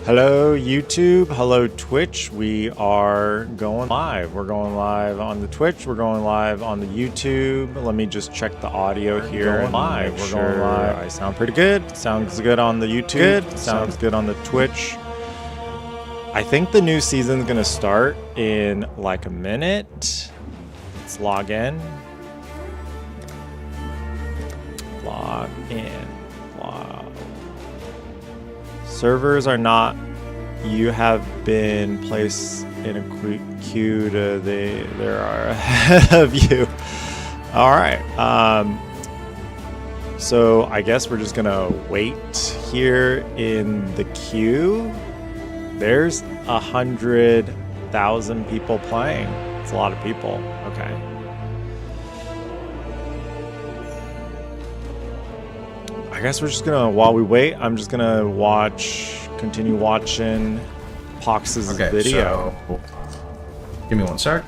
Hello YouTube, hello Twitch. We are going live. We're going live on the Twitch, we're going live on the YouTube. Let me just check the audio here. We're going live. I sound pretty good. Sounds good on the YouTube. Sounds good on the Twitch. I think the new season's gonna start in like a minute. Let's log in. Log in. Servers are not. You have been placed in a queue to there are ahead of you. All right. So I guess we're just gonna wait here in the queue. There's 100,000 people playing. It's a lot of people. Okay. I guess we're just gonna, while we wait, I'm just gonna continue watching Phox's video. So, give me one sec.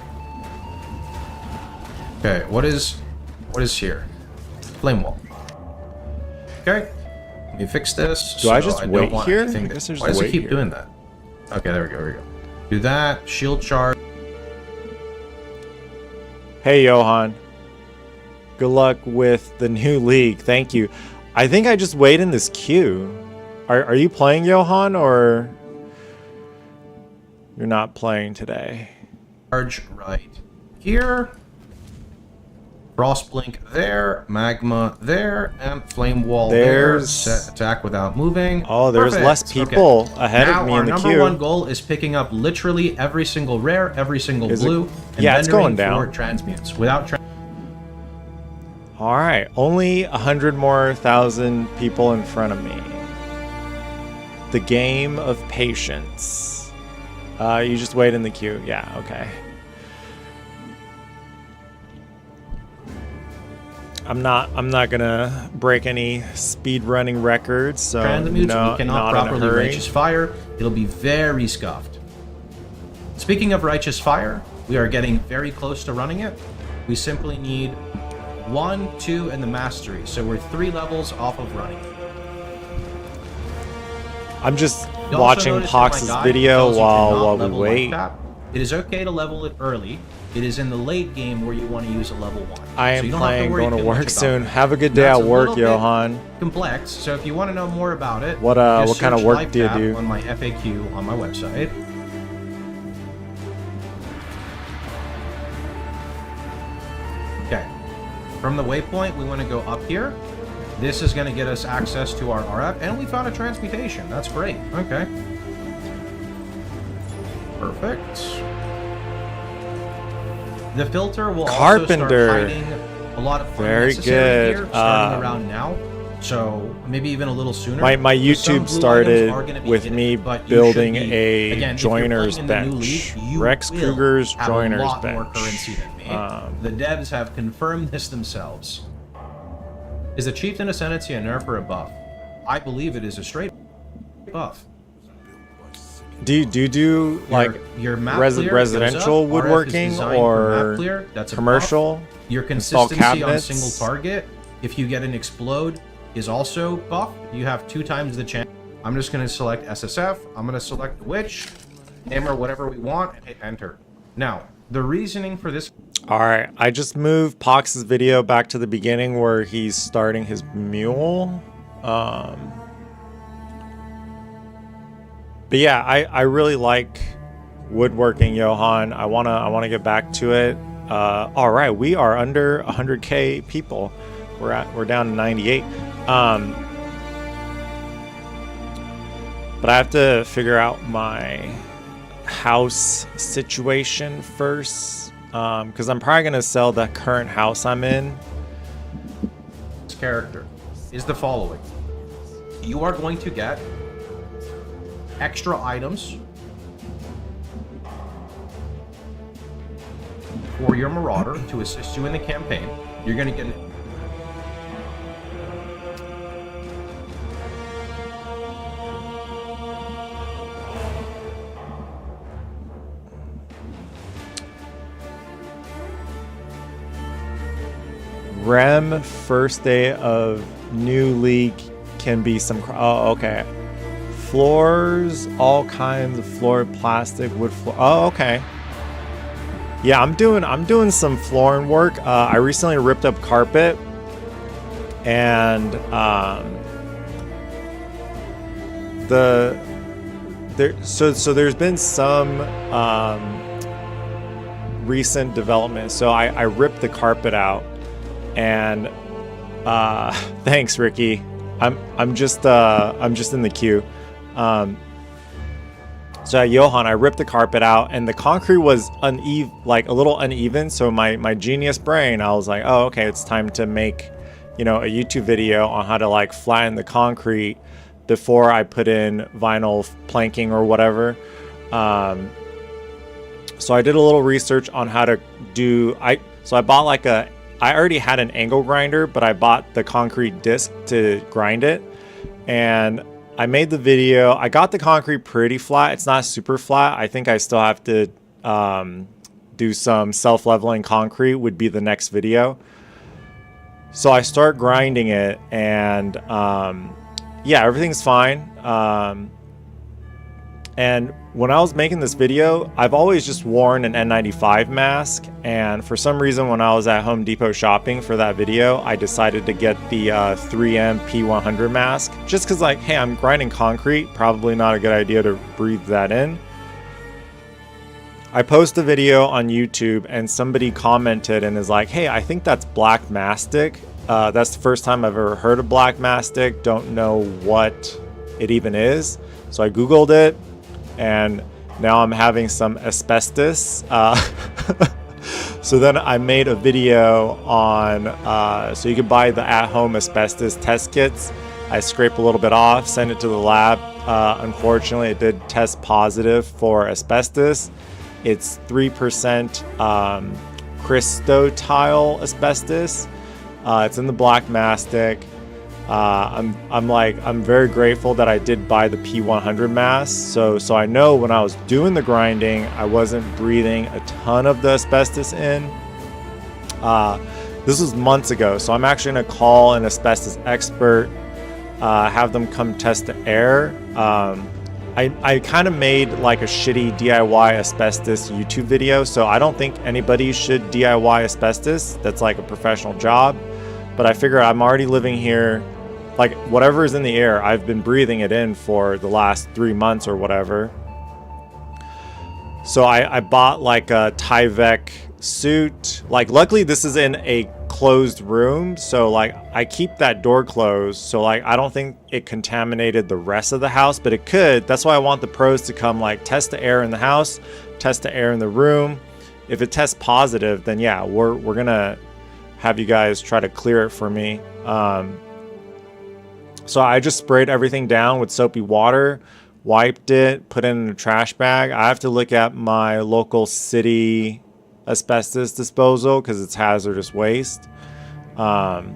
Okay, what is here? Flame wall. Okay, let me fix this. Do I just wait here? I guess I just why does it wait keep here. doing that? Okay, there we go. Do that. Shield charge. Hey Johan, good luck with the new league. Thank you. I think I just wait in this queue. Are you playing, Johan, or you're not playing today? Charge right here. Frost blink there, magma there, and flame wall there. Set attack without moving. Oh, there's less people ahead of me in the queue. Now our number one goal is picking up literally every single rare, every single blue, and yeah, it's going down. For transmutes without. All right, only 100,000 more people in front of me. The game of patience. You just wait in the queue. Yeah, okay. I'm not gonna break any speed running records, so Transmutes, no, we cannot not properly in a hurry. righteous fire. It'll be very scuffed. Speaking of righteous fire, we are getting very close to running it. We simply need 1, 2, and the mastery. So we're 3 levels off of running. I'm just watching Phox's video while we wait. It is okay to level it early. It is in the late game where you want to use a level 1. I am playing, going to work soon. Have a good day at work, Johan. Complex. So if you want to know more about it, what kind of work do you do? On my FAQ on my website. Okay. From the waypoint, we want to go up here. This is going to get us access to our RF, and we found a transmutation. That's great. Okay. Perfect. The filter will also start hiding a lot of unnecessary gear starting around now. So maybe even a little sooner. My YouTube started with me building a joiner's bench. Rex Kruger's joiner's bench. More currency than me. The devs have confirmed this themselves. Is the Chieftain Ascendancy a nerf or a buff? I believe it is a straight buff. Do you do like your residential woodworking or commercial? Your consistency on single target, if you get an explode, is also buff. You have 2 times the chance. I'm just going to select SSF. I'm going to select Witch, name her whatever we want, and hit enter. Now, the reasoning for this. All right, I just moved Phox's video back to the beginning where he's starting his mule. But yeah, I really like woodworking, Johan. I wanna get back to it. All right, we are under 100K people. We're down to 98. But I have to figure out my house situation first, because I'm probably gonna sell the current house I'm in. This character is the following. You are going to get extra items for your Marauder to assist you in the campaign. You're going to get Rem first day of new league can be some. Oh, okay. Floors, all kinds of floor, plastic, wood floor. Oh, okay. Yeah, I'm doing some flooring work. I recently ripped up carpet, and so there's been some recent development. So I ripped the carpet out, and thanks, Ricky. I'm just in the queue. So at Johan, I ripped the carpet out, and the concrete was like a little uneven. So my genius brain, I was like, oh, okay, it's time to make, a YouTube video on how to like flatten the concrete before I put in vinyl planking or whatever. So I did a little research on how to do. So I bought I already had an angle grinder, but I bought the concrete disc to grind it, and I made the video. I got the concrete pretty flat. It's not super flat. I think I still have to do some self-leveling concrete would be the next video. So I start grinding it, and yeah, everything's fine. And when I was making this video, I've always just worn an N95 mask, and for some reason when I was at Home Depot shopping for that video, I decided to get the 3M P100 mask, just because like, hey, I'm grinding concrete, probably not a good idea to breathe that in. I post a video on YouTube, and somebody commented and is like, hey, I think that's black mastic. That's the first time I've ever heard of black mastic. Don't know what it even is. So I Googled it, and now I'm having some asbestos. So then I made a video on, so you can buy the at-home asbestos test kits. I scrape a little bit off, send it to the lab. Unfortunately, it did test positive for asbestos. It's 3% crystotile asbestos. It's in the black mastic. I'm very grateful that I did buy the P100 mask. So I know when I was doing the grinding, I wasn't breathing a ton of the asbestos in. This was months ago, so I'm actually gonna call an asbestos expert, have them come test the air. I kind of made like a shitty DIY asbestos YouTube video, so I don't think anybody should DIY asbestos. That's like a professional job. But I figure I'm already living here, like whatever is in the air, I've been breathing it in for the last 3 months or whatever. So I bought like a Tyvek suit. Like luckily this is in a closed room, so like I keep that door closed, so like I don't think it contaminated the rest of the house, but it could. That's why I want the pros to come like test the air in the house, test the air in the room. If it tests positive, then yeah, we're gonna have you guys try to clear it for me. So I just sprayed everything down with soapy water, wiped it, put it in a trash bag. I have to look at my local city asbestos disposal because it's hazardous waste. But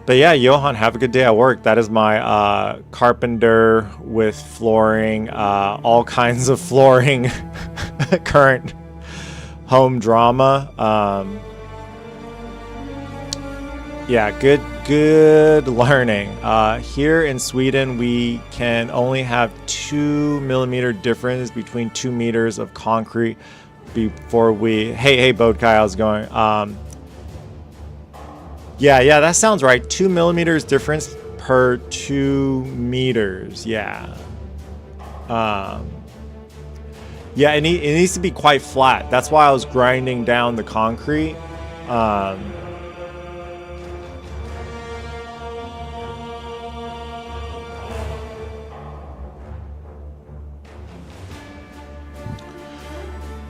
yeah, Johan, have a good day at work. That is my carpenter with flooring, all kinds of flooring current home drama. Yeah, good learning. Here in Sweden, we can only have 2 millimeter difference between 2 meters of concrete before we. Hey, Bodkai, how's it going? Yeah, that sounds right. 2 millimeters difference per 2 meters. Yeah. Yeah, it needs to be quite flat. That's why I was grinding down the concrete.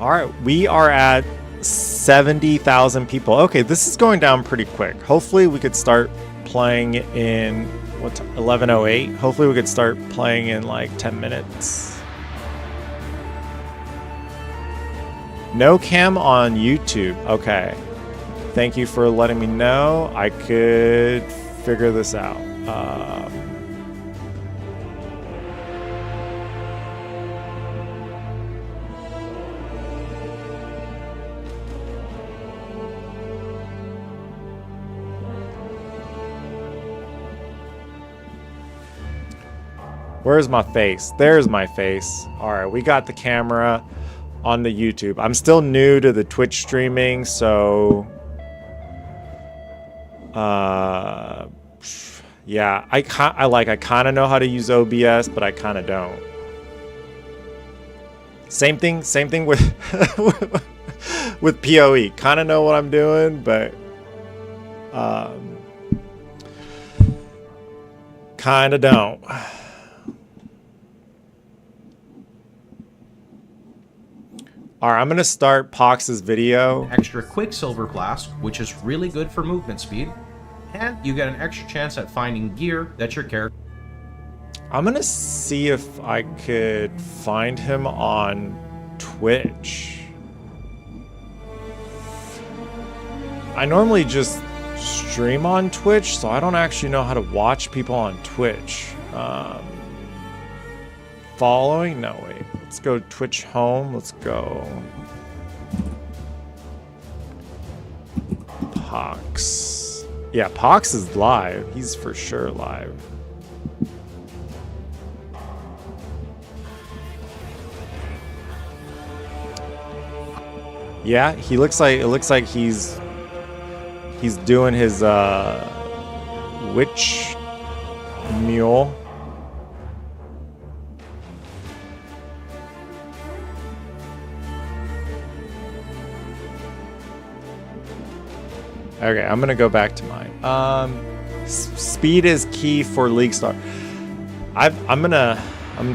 All right, we are at 70,000 people. Okay, this is going down pretty quick. Hopefully we could start playing in 11:08. Hopefully we could start playing in like 10 minutes. No cam on YouTube. Okay. Thank you for letting me know. I could figure this out. Where's my face? There's my face. All right, we got the camera on the YouTube. I'm still new to the Twitch streaming, so yeah, I kind of know how to use OBS, but I kind of don't. Same thing with with PoE. Kind of know what I'm doing, but kind of don't. All right, I'm gonna start Phox's video. Extra Quicksilver Flask, which is really good for movement speed, and you get an extra chance at finding gear that your character. I'm gonna see if I could find him on Twitch. I normally just stream on Twitch, so I don't actually know how to watch people on Twitch. Following? No, wait. Let's go Twitch home. Let's go. Phox. Yeah, Phox is live. He's for sure live. Yeah, he looks like he's doing his witch mule. Okay, I'm gonna go back to mine. Speed is key for League Star. I'm gonna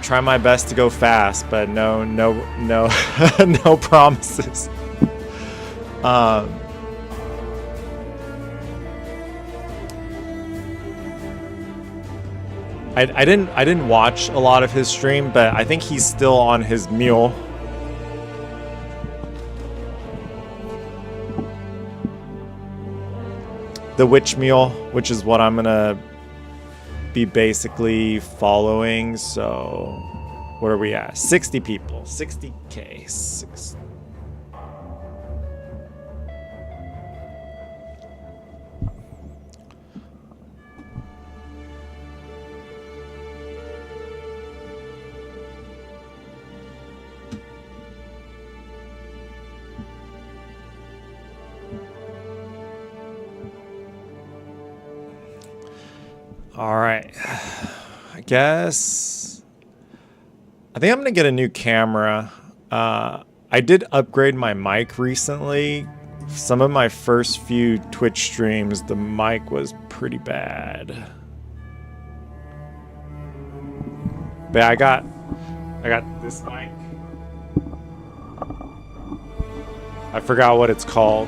try my best to go fast, but no no promises. I didn't watch a lot of his stream, but I think he's still on his mule. The witch mule, which is what I'm gonna be basically following. So what are we at? 60 people, 60K. All right, I think I'm gonna get a new camera. I did upgrade my mic recently. Some of my first few Twitch streams, the mic was pretty bad. But I got this mic. I forgot what it's called.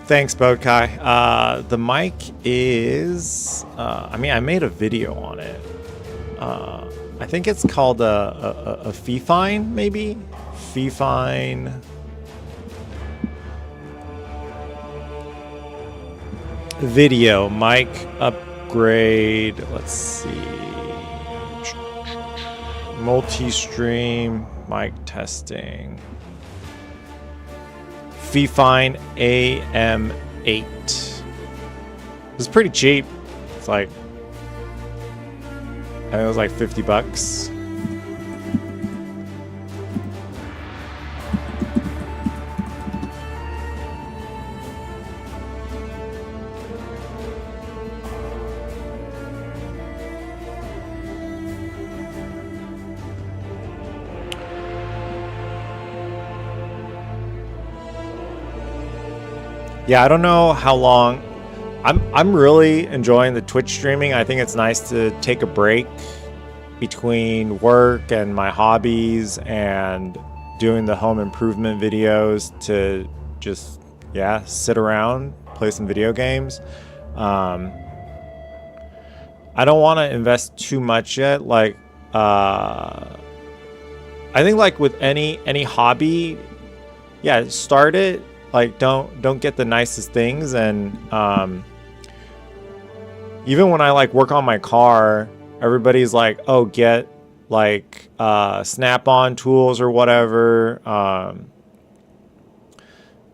Thanks, Boatkai. The mic is, I mean, I made a video on it. I think it's called a Fifine, maybe? Fifine. Video, mic upgrade, let's see. Multi-stream, mic testing. Fifine AM8. It's pretty cheap. It's like, I think it was like 50 bucks. Yeah, I don't know how long. I'm really enjoying the Twitch streaming. I think it's nice to take a break between work and my hobbies and doing the home improvement videos to just, yeah, sit around, play some video games. I don't want to invest too much yet. Like, I think like with any hobby, yeah, start it. Like, don't get the nicest things. And even when I like work on my car, everybody's like, oh, get like snap-on tools or whatever.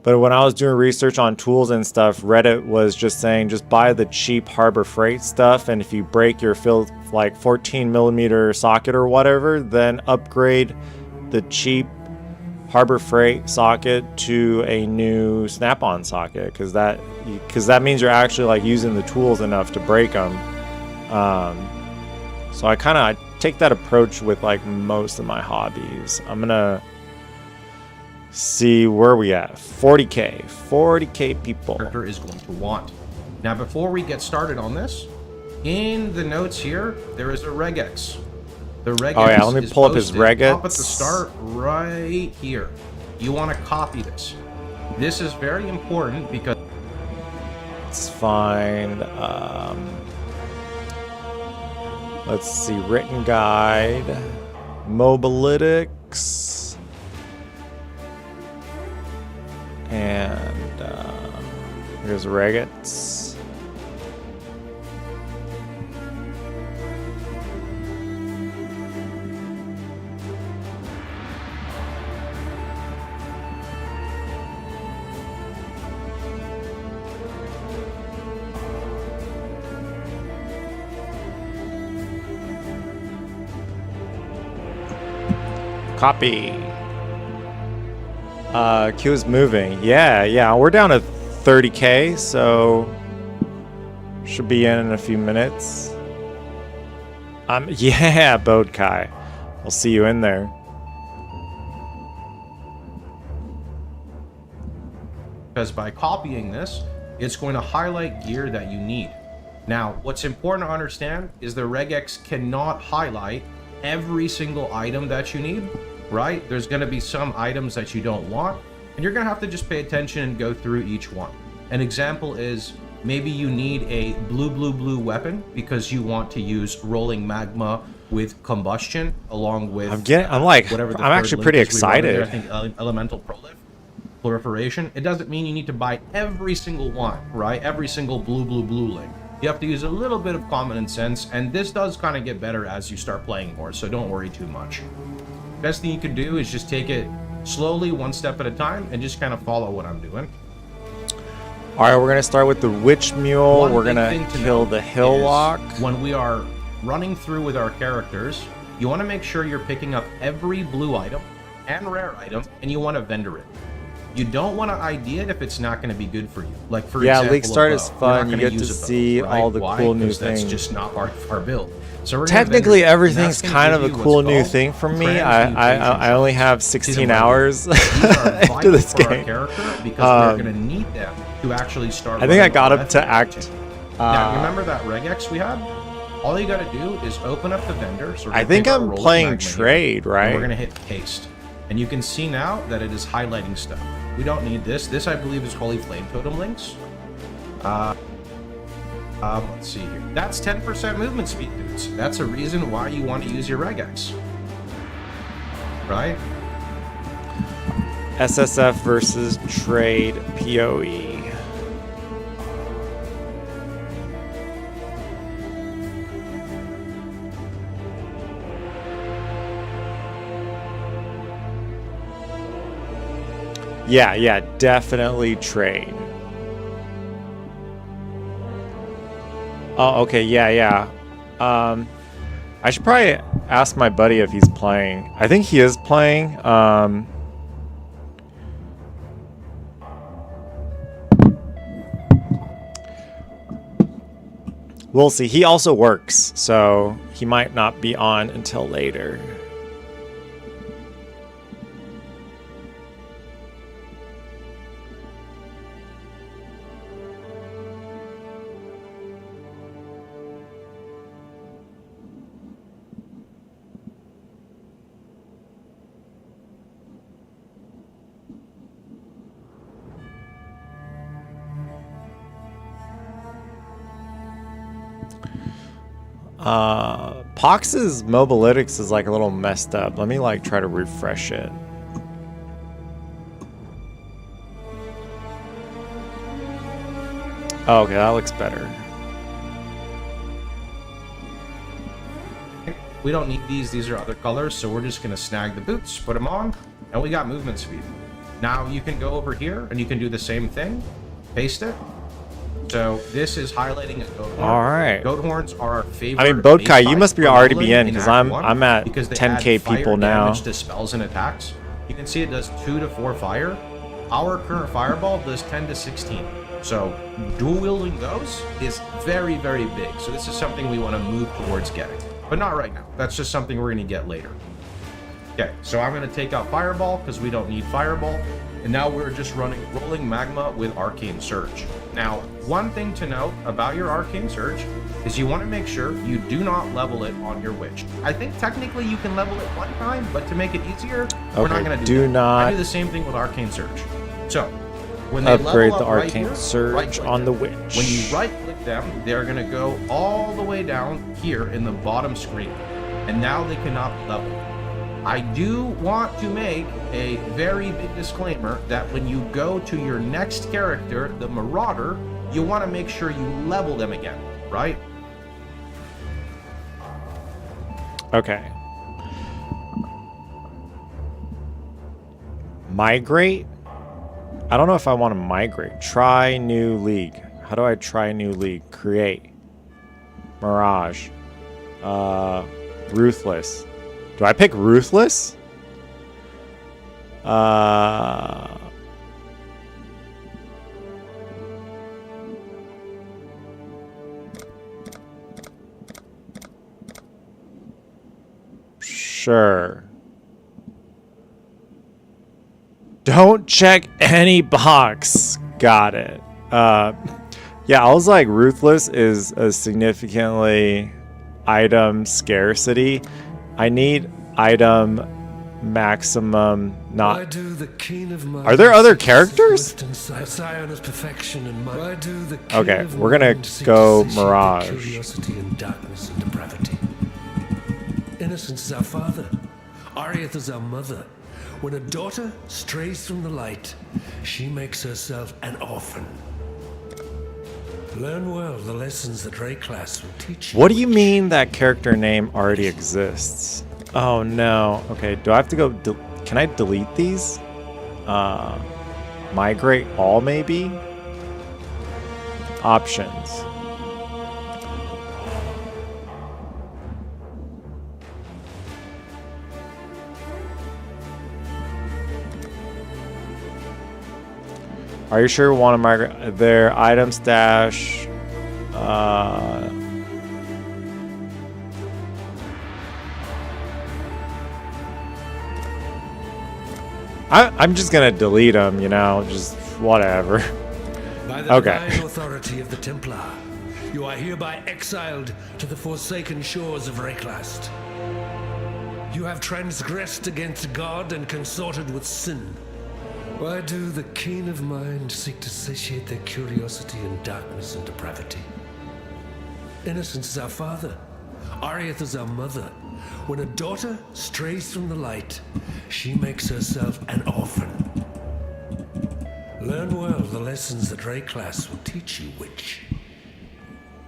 But when I was doing research on tools and stuff, Reddit was just saying just buy the cheap Harbor Freight stuff, and if you break your 14mm socket or whatever, then upgrade the cheap Harbor Freight socket to a new snap-on socket, because that means you're actually like using the tools enough to break them. So I kind of take that approach with like most of my hobbies. I'm gonna see where we at. 40k people. Character is going to want. Now, before we get started on this, in the notes here, there is a regex. The regex. Oh yeah, let me pull up his regex. Up at the start right here. You want to copy this. This is very important because let's find. Let's see, written guide, Mobalytics, and here's regex. Copy. Q is moving. Yeah. We're down to 30k, so should be in a few minutes. Yeah, Bodkai. I'll see you in there. Because by copying this, it's going to highlight gear that you need. Now, what's important to understand is the regex cannot highlight every single item that you need. Right? There's going to be some items that you don't want, and you're going to have to just pay attention and go through each one. An example is maybe you need a blue weapon because you want to use rolling magma with combustion along with I'm actually pretty excited. I think elemental proliferation. It doesn't mean you need to buy every single one, right? Every single blue link. You have to use a little bit of common sense, and this does kind of get better as you start playing more, so don't worry too much. Best thing you can do is just take it slowly, one step at a time, and just kind of follow what I'm doing. All right, we're gonna start with the witch mule. We're gonna kill the hillock. When we are running through with our characters, you want to make sure you're picking up every blue item and rare item, and you want to vendor it. You don't want to ID it if it's not going to be good for you. Like for example, league start is fun. You get to see all the cool new things. That's just not part of our build. So technically, everything's kind of a cool new thing for me. I only have 16 hours into this game. Because we're going to need them to actually start. I think I got up to act. Now, remember that regex we had? All you got to do is open up the vendor. So I think I'm playing trade, right? We're going to hit paste. And you can see now that it is highlighting stuff. We don't need this. This, I believe, is Holy Flame Totem links. Let's see here. That's 10% movement speed, dudes. That's a reason why you want to use your regex. Right? SSF versus trade PoE. Yeah, definitely trade. Oh, okay, yeah. I should probably ask my buddy if he's playing. I think he is playing. We'll see. He also works, so he might not be on until later. Phox's Mobalytics is like a little messed up. Let me like try to refresh it. Oh, okay, that looks better. We don't need these. These are other colors, so we're just going to snag the boots, put them on, and we got movement speed. Now you can go over here, and you can do the same thing. Paste it. So this is highlighting a goat horn. All right. Goat horns are our favorite. I mean, Bodkai, you must be already be in because I'm at because they 10k add fire people now. damage to spells and attacks. You can see it does 2 to 4 fire. Our current fireball does 10 to 16. So dual wielding those is very, very big. So this is something we want to move towards getting, but not right now. That's just something we're going to get later. Okay, so I'm going to take out fireball because we don't need fireball. And now we're just running rolling magma with arcane surge. Now, one thing to note about your arcane surge is you want to make sure you do not level it on your witch. I think technically you can level it one time, but to make it easier, we're not going to do that. I do the same thing with arcane surge. So when they upgrade level the up right arcane here, surge on the witch. When you right click them, they're going to go all the way down here in the bottom screen, and now they cannot be leveled. I do want to make a very big disclaimer that when you go to your next character, the Marauder, you want to make sure you level them again, right? Okay. Migrate? I don't know if I want to migrate. Try new league. How do I try new league? Create. Mirage. Ruthless. Do I pick Ruthless? Sure. Don't check any box. Got it. Yeah, I was like, Ruthless is a significantly item scarcity. I need item maximum not. Are there other characters? Okay, we're gonna go Mirage. Innocence is our father. Arieth is our mother. When a daughter strays from the light, she makes herself an orphan. Learn well the lessons that Ray class will teach you. What do you mean that character name already exists? Oh no. Okay, do I have to go? Can I delete these? Migrate all maybe? Options. Are you sure we want to migrate their item stash? I'm just gonna delete them, you know, just whatever. By the divine authority of the Templar, you are hereby exiled to the forsaken shores of Rayclast. You have transgressed against God and consorted with sin. Why do the keen of mind seek to satiate their curiosity in darkness and depravity? Innocence is our father. Arieth is our mother. When a daughter strays from the light, she makes herself an orphan. Learn well the lessons that Ray class will teach you, witch.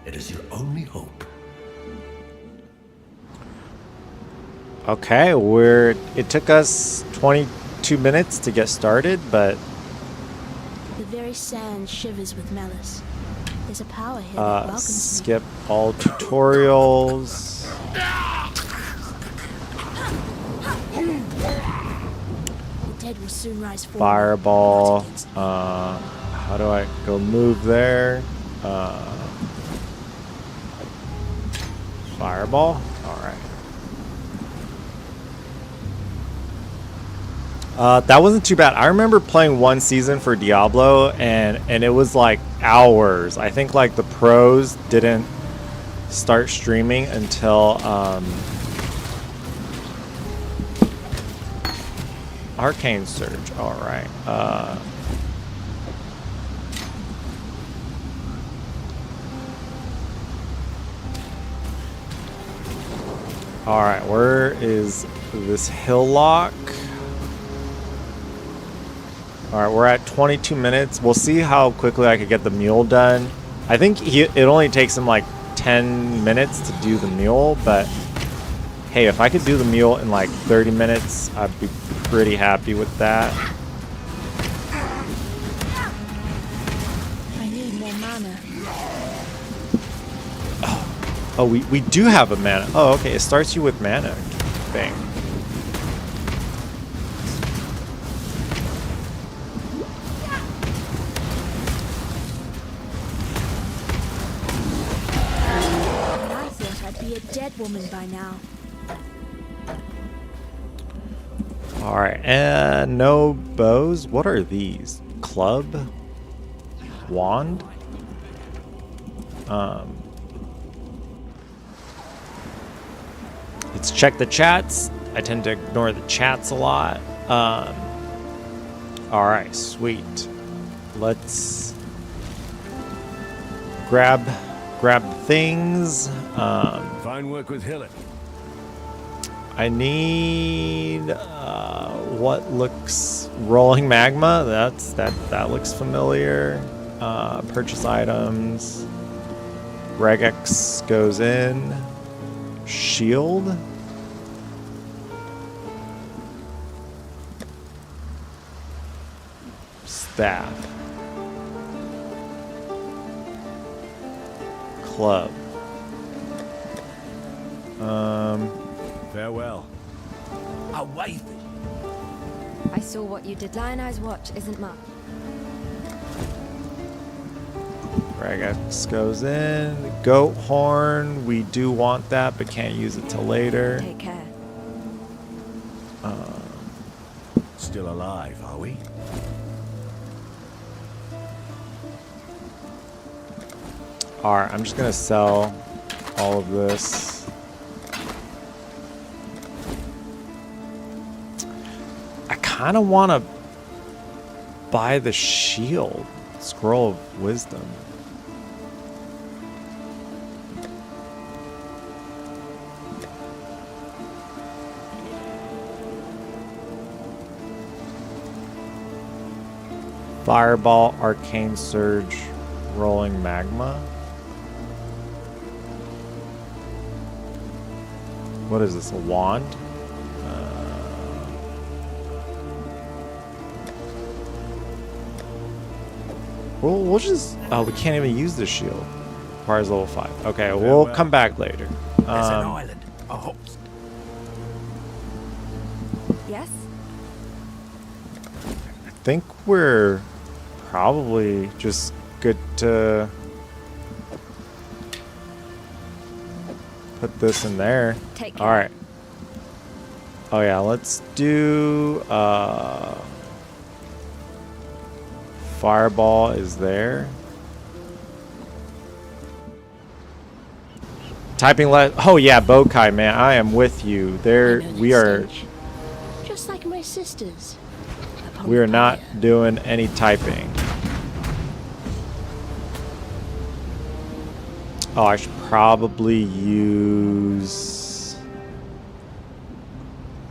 It is your only hope. Okay, it took us 22 minutes to get started, but the very sand shivers with malice. There's a power here that welcomes skip all tutorials. The dead will soon rise forward. Fireball. How do I go move there? Fireball. All right. That wasn't too bad. I remember playing one season for Diablo, and it was like hours. I think like the pros didn't start streaming until Arcane Surge. All right. All right. Where is this hillock? All right, we're at 22 minutes. We'll see how quickly I could get the mule done. I think it only takes him like 10 minutes to do the mule, but Hey, if I could do the mule in like 30 minutes, I'd be pretty happy with that. I need more mana. Oh, we do have a mana. Oh, okay. It starts you with mana thing. I thought I'd be a dead woman by now. Alright, and no bows. What are these? Club? Wand? Let's check the chats. I tend to ignore the chats a lot. Alright, sweet. Let's grab things. Fine work with Hillet. I need what looks rolling magma. That looks familiar. Purchase items. Regex goes in. Shield. Staff. Club. Farewell. Away. I saw what you did. Lion Eye's watch isn't much. Regex goes in. Goat horn. We do want that, but can't use it till later. Take care. Still alive, are we? Alright, I'm just gonna sell all of this. I kind of want to buy the shield. Scroll of Wisdom. Fireball, Arcane Surge, Rolling Magma. What is this, a wand? We'll just... Oh, we can't even use the shield. Requires level 5. Okay, we'll come back later. There's an island. I hope. Yes? I think we're probably just good to put this in there. Take care. All right. Oh yeah, let's do Fireball is there. Typing oh yeah, Bokai, man, I am with you. There I know we that are. stench. Just like my sisters. Upon We are the not fire. doing any typing. Oh, I should probably use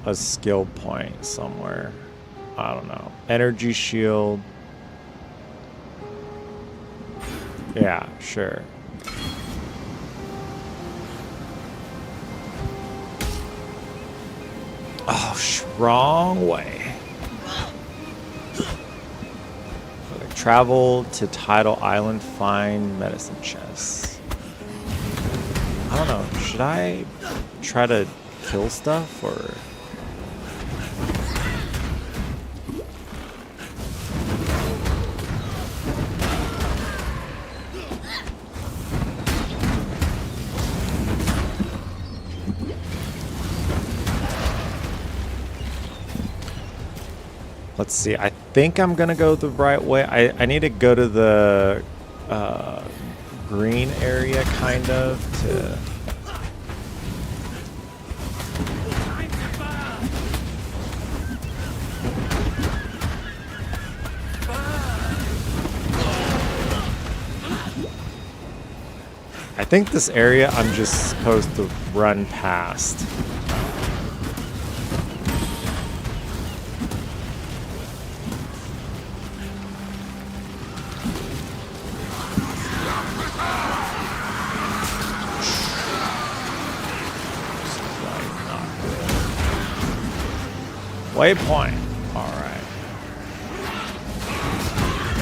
a skill point somewhere. I don't know. Energy shield. Yeah, sure. Oh, wrong way. Okay, travel to Tidal Island, find medicine chests. I don't know. Should I try to kill stuff or? Let's see. I think I'm gonna go the right way. I need to go to the green area, kind of, to. I think this area I'm just supposed to run past. Waypoint. All right.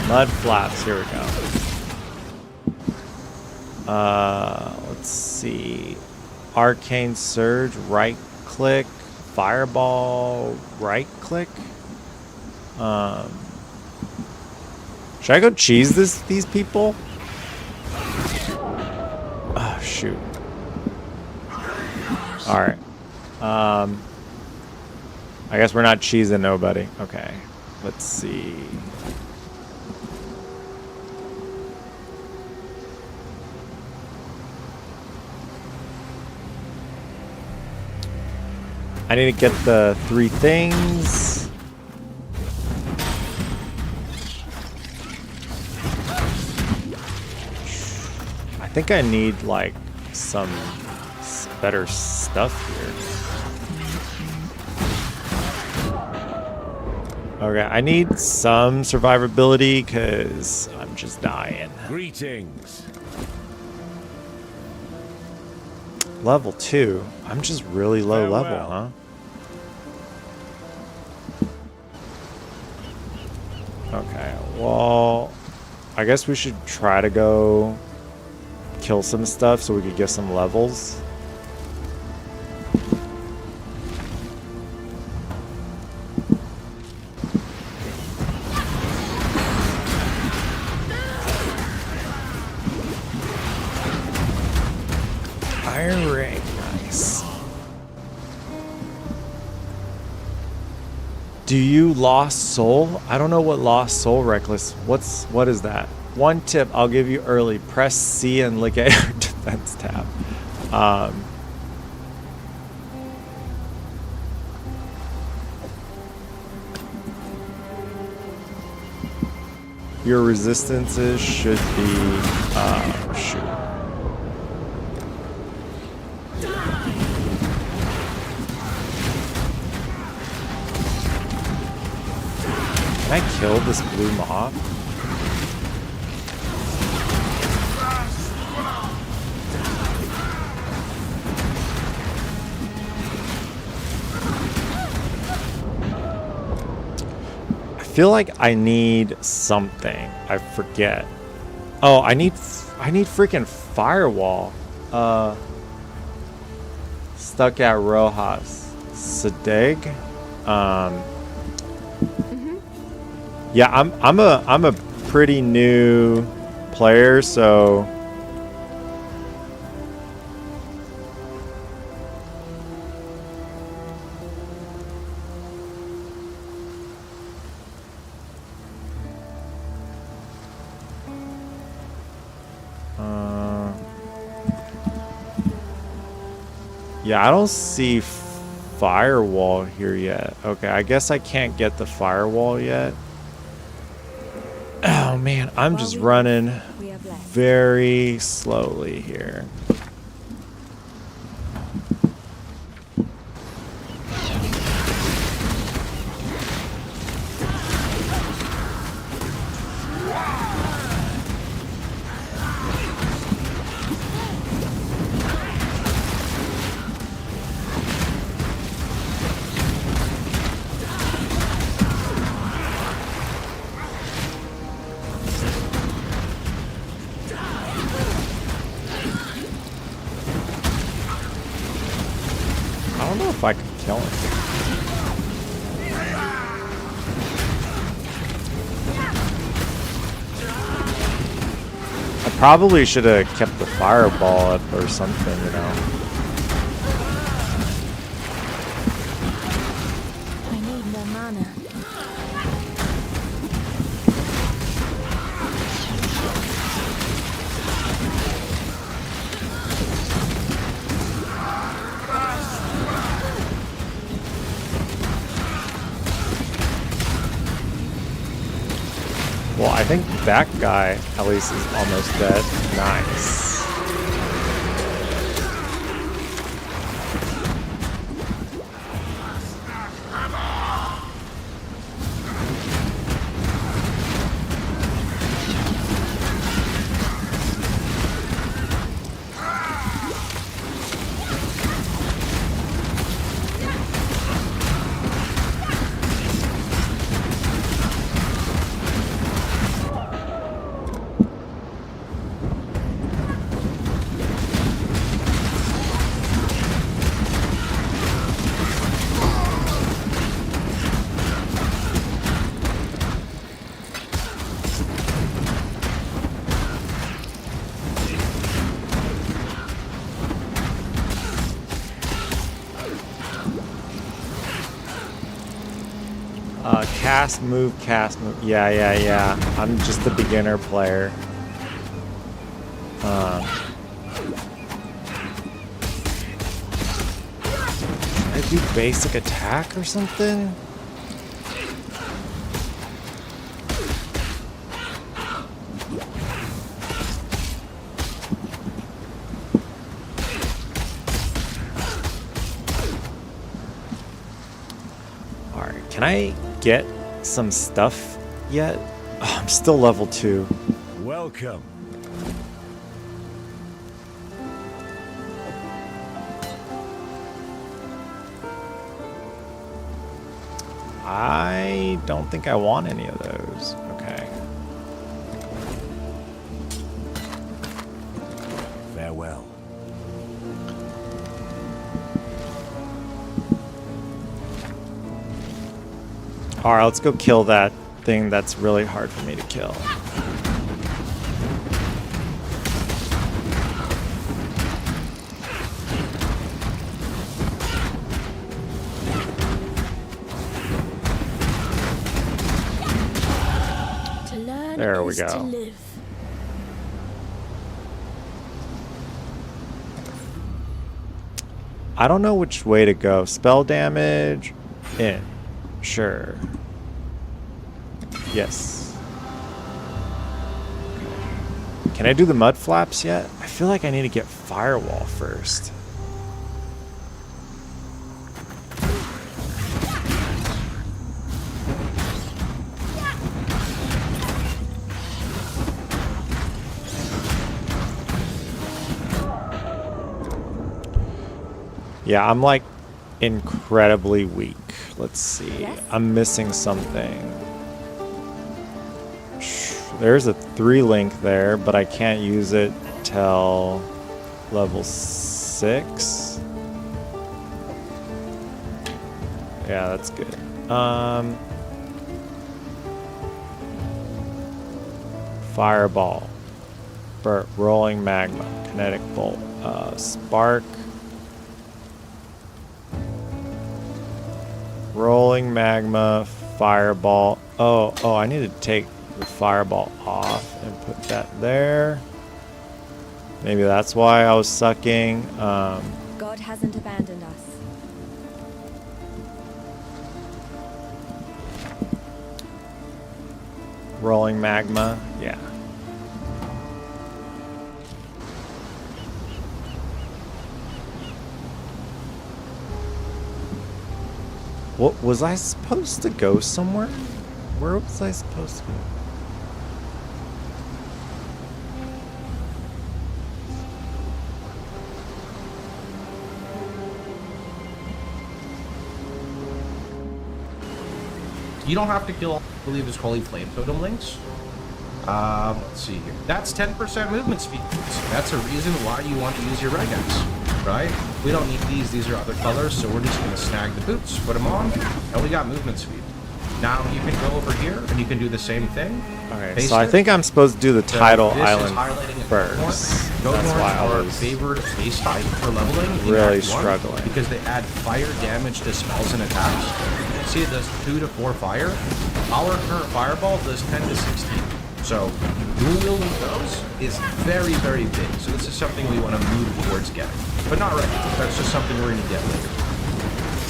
Mud flaps. Here we go. Let's see. Arcane Surge. Right click. Fireball. Right click. Should I go cheese these people? Oh shoot. All right. I guess we're not cheesing nobody. Okay. Let's see. I need to get the 3 things. I think I need like some better stuff here. Okay, I need some survivability because I'm just dying. Greetings. Level 2. I'm just really low level, huh? Okay, well, I guess we should try to go kill some stuff so we could get some levels. Iron ring, nice. Do you lost soul? I don't know what lost soul reckless. What is that? One tip I'll give you early: press C and look at your defense tab. Your resistances should be shoot. Can I kill this blue mob? I feel like I need something. I forget. Oh, I need freaking firewall. Stuck at Rojas. Sadeg. Yeah, I'm a pretty new player, so yeah, I don't see firewall here yet. Okay, I guess I can't get the firewall yet. Oh man, I'm just running very slowly here. I don't know if I could kill him. I probably should have kept the fireball up or something, you know. I need more mana. Well, I think that guy at least is almost dead. Nice. Cast, move, cast, move. Yeah, yeah, yeah. I'm just a beginner player. Should I do basic attack or something? Alright, can I get some stuff yet? Oh, I'm still level 2. Welcome. I don't think I want any of those. Okay. Farewell. Alright, let's go kill that thing that's really hard for me to kill. To learn There we is to go. live. I don't know which way to go. Spell damage, in. Sure. Yes. Can I do the mud flaps yet? I feel like I need to get firewall first. Yeah, I'm like incredibly weak. Let's see. Yes? I'm missing something. There's a 3 link there, but I can't use it till level 6. Yeah, that's good. Fireball. Rolling magma. Kinetic bolt. Spark. Rolling magma, fireball. Oh, I need to take the fireball off and put that there. Maybe that's why I was sucking. God hasn't abandoned us. Rolling magma, yeah. What was I supposed to go somewhere? Where was I supposed to go? You don't have to kill all, I believe, is holy flame totem links. Let's see here. That's 10% movement speed. That's a reason why you want to use your regex, right? We don't need these. These are other colors, so we're just going to snag the boots, put them on, and we got movement speed. Now you can go over here, and you can do the same thing. Okay, Paste so I it. think I'm supposed to do the tidal This is island highlighting a first. Goat That's why I are was favored base type for leveling. in really Act 1 struggling. because they add fire damage to spells and attacks. You can see it does 2 to 4 fire. Our current fireball does 10 to 16. So dual wielding those is very, very big. So this is something we want to move towards getting, but not right now. That's just something we're going to get later.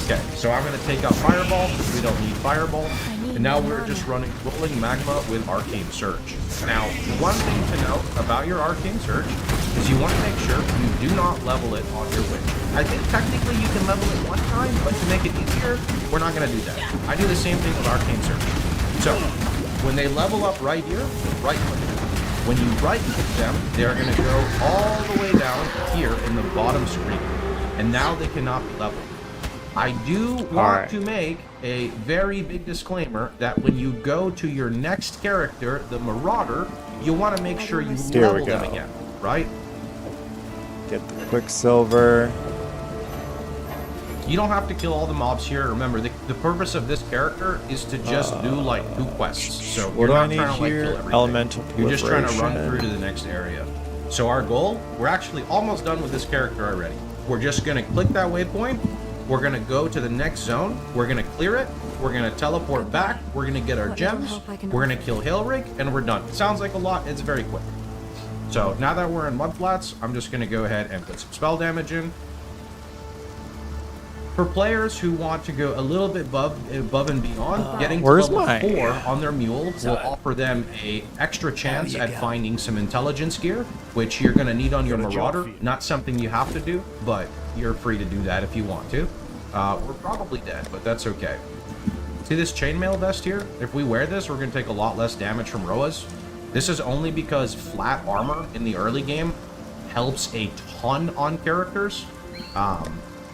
Okay, so I'm going to take out fireball because we don't need fireball. And now we're just running rolling magma with arcane surge. Now, one thing to note about your arcane surge is you want to make sure you do not level it on your witch. I think technically you can level it one time, but to make it easier, we're not going to do that. I do the same thing with arcane surge. So when they level up right here, right click them. When you right click them, they're going to go all the way down here in the bottom screen. And now they cannot be leveled. I do want to make a very big disclaimer that when you go to your next character, the Marauder, you want to make sure you level them again, right? Get the Quicksilver. You don't have to kill all the mobs here. Remember, the purpose of this character is to just do like 2 quests. So What you're do I not need trying to like here? kill everything. Elemental You're just trying to run proliferation. through to the next area. So our goal, we're actually almost done with this character already. We're just going to click that waypoint, We're going to go to the next zone. We're going to clear it. We're going to teleport back. We're going to get our gems. We're going to kill Hailrig, and we're done. It sounds like a lot. It's very quick. So now that we're in Mudflats, I'm just going to go ahead and put some spell damage in. For players who want to go a little bit above and beyond, getting to level 4 on their mule will offer them a extra chance at finding some intelligence gear, which you're going to need on your Marauder. Not something you have to do, but you're free to do that if you want to. We're probably dead, but that's okay. See this chainmail vest here? If we wear this, we're going to take a lot less damage from Roas. This is only because flat armor in the early game helps a ton on characters.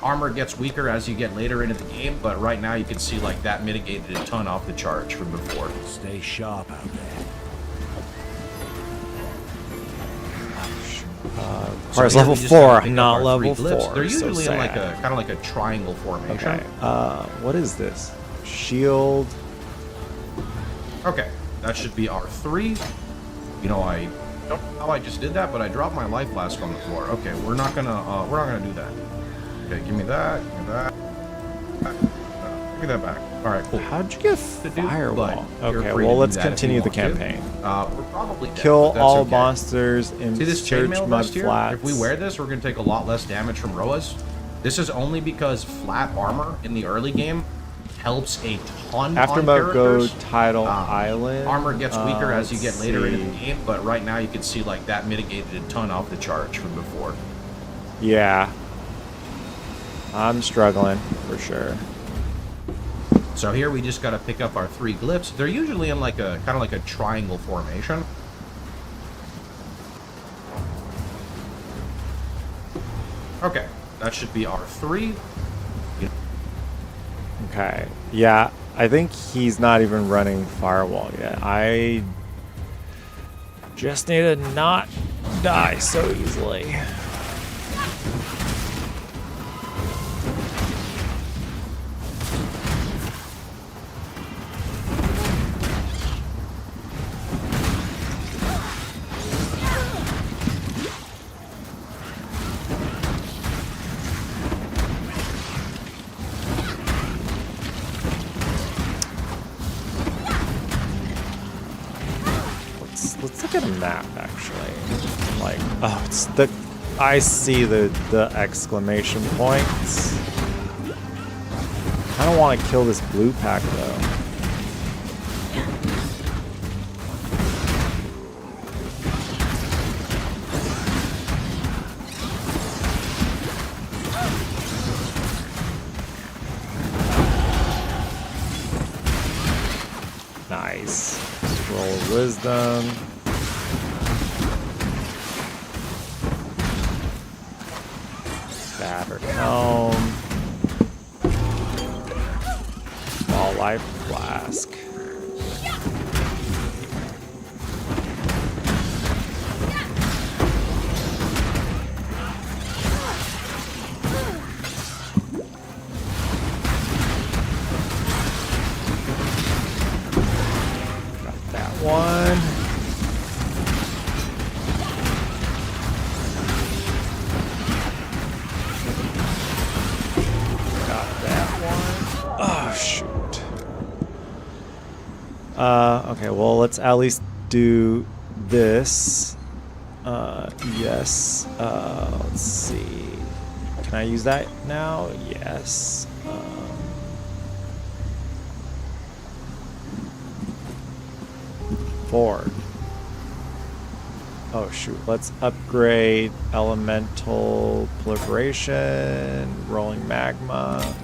Armor gets weaker as you get later into the game, but right now you can see like that mitigated a ton off the charge from before. Stay sharp out there. Requires level 4, not level 4. They're usually so in like a kind of like a triangle formation. Okay. What is this? Shield. Okay, that should be our 3. You know, I don't know how I just did that, but I dropped my life flask on the floor. Okay, we're not gonna do that. Okay, give me that. Give me that. Give me that back. All right, cool. How'd you get firewall? Okay, free well, to let's do that if continue you the want to. campaign. We're probably dead, Kill but that's all okay. monsters in See this search chainmail mud vest here? flats. If we wear this, we're going to take a lot less damage from Roas. This is only because flat armor in the early game helps a ton After on mode, go characters. Tidal Island. Armor gets weaker as you get later into see. the game, but right now you can see like that mitigated a ton off the charge from before. Yeah. I'm struggling, for sure. So here we just got to pick up our 3 glyphs. They're usually in like a kind of like a triangle formation. Okay, that should be our 3. Okay. Yeah, I think he's not even running firewall yet. I just need to not die so easily. Let's look at a map, actually. Like, oh, it's the... I see the exclamation points. I don't want to kill this blue pack, though. Nice. Roll of wisdom. Battered helm. Small life flask. Got that one. Oh, shoot. Okay, well, let's at least do this. Yes. Let's see. Can I use that now? Yes. Forward. Oh, shoot. Let's upgrade elemental proliferation, rolling magma.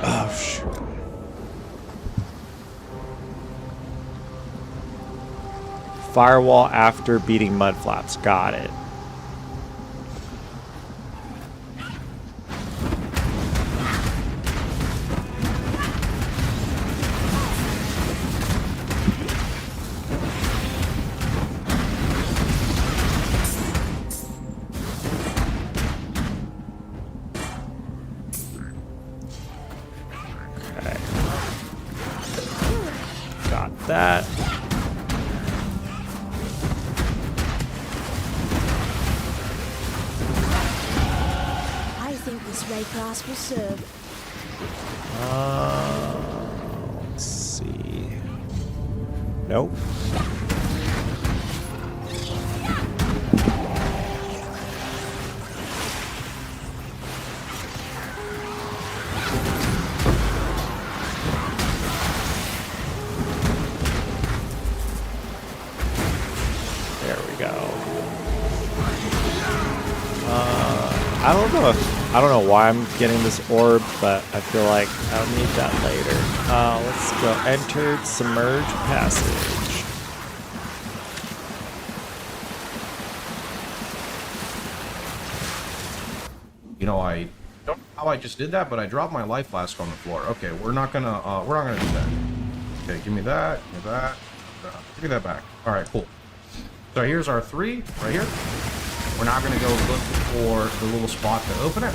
Oh, shoot. Firewall after beating mudflaps. Got it. that. I think this ray class will serve. Let's see. Nope. There we go. I don't know why I'm getting this orb, but I feel like I'll need that later. Let's go. Entered submerged passage. You know, I don't know how I just did that, but I dropped my life flask on the floor. Okay, we're not gonna do that. Okay, give me that, give me that. Give me that back. All right, cool. So here's our 3 right here. We're now gonna go look for the little spot to open it,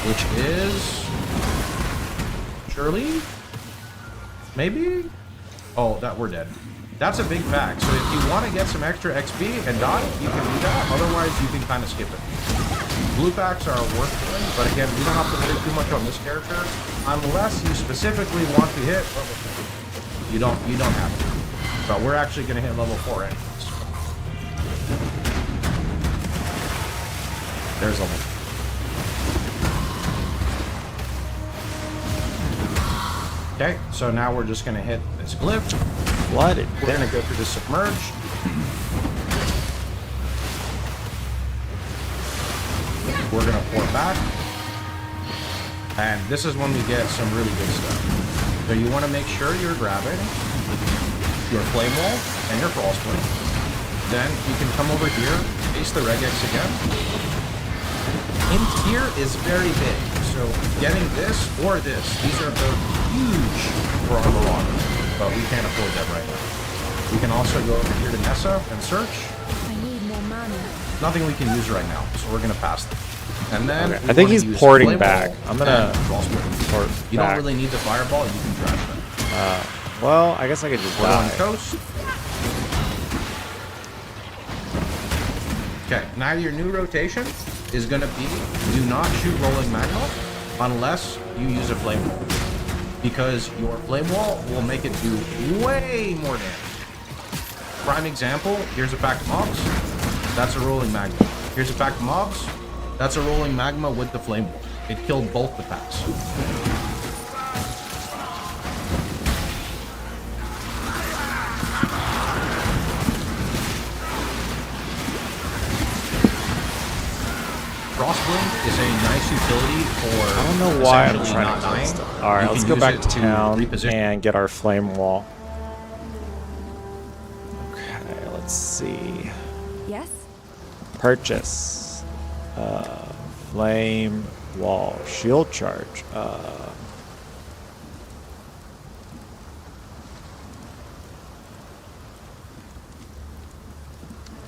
which is Shirley. Maybe. Oh, that we're dead. That's a big pack. So if you want to get some extra XP and die, you can do that. Otherwise, you can kind of skip it. Blue packs are worth doing, but again, we don't have to worry too much on this character unless you specifically want to hit level 4. You don't have to. But we're actually going to hit level 4 anyways. There's level 4. Okay, so now we're just going to hit this glyph. Flooded. We're going to go through the submerge. We're going to pour back. And this is when we get some really good stuff. So you want to make sure you're grabbing your flame wall and your frostblade. Then you can come over here, face the regex again. In here is very big. So getting this or this, these are both huge for our Mirage, but we can't afford that right now. We can also go over here to Nessa and search. I need more mana. Nothing we can use right now, so we're gonna pass them. And then Okay. I think he's porting back. I'm gonna port You back. don't really need the fireball, you can trash them. Well, I guess I could just We're on die. coast. Okay, now your new rotation is gonna be do not shoot rolling magma unless you use a flame wall. Because your flame wall will make it do way more damage. Prime example, here's a pack of mobs. That's a rolling magma. Here's a pack of mobs. That's a rolling magma with the flame wall. It killed both the packs. Frostblade is a nice utility for I don't know why I'm essentially trying not to kill dying. stuff. All right, You let's can go use back it to town reposition. and get our flame wall. Okay, let's see. Yes? Purchase. Flame wall. Shield charge.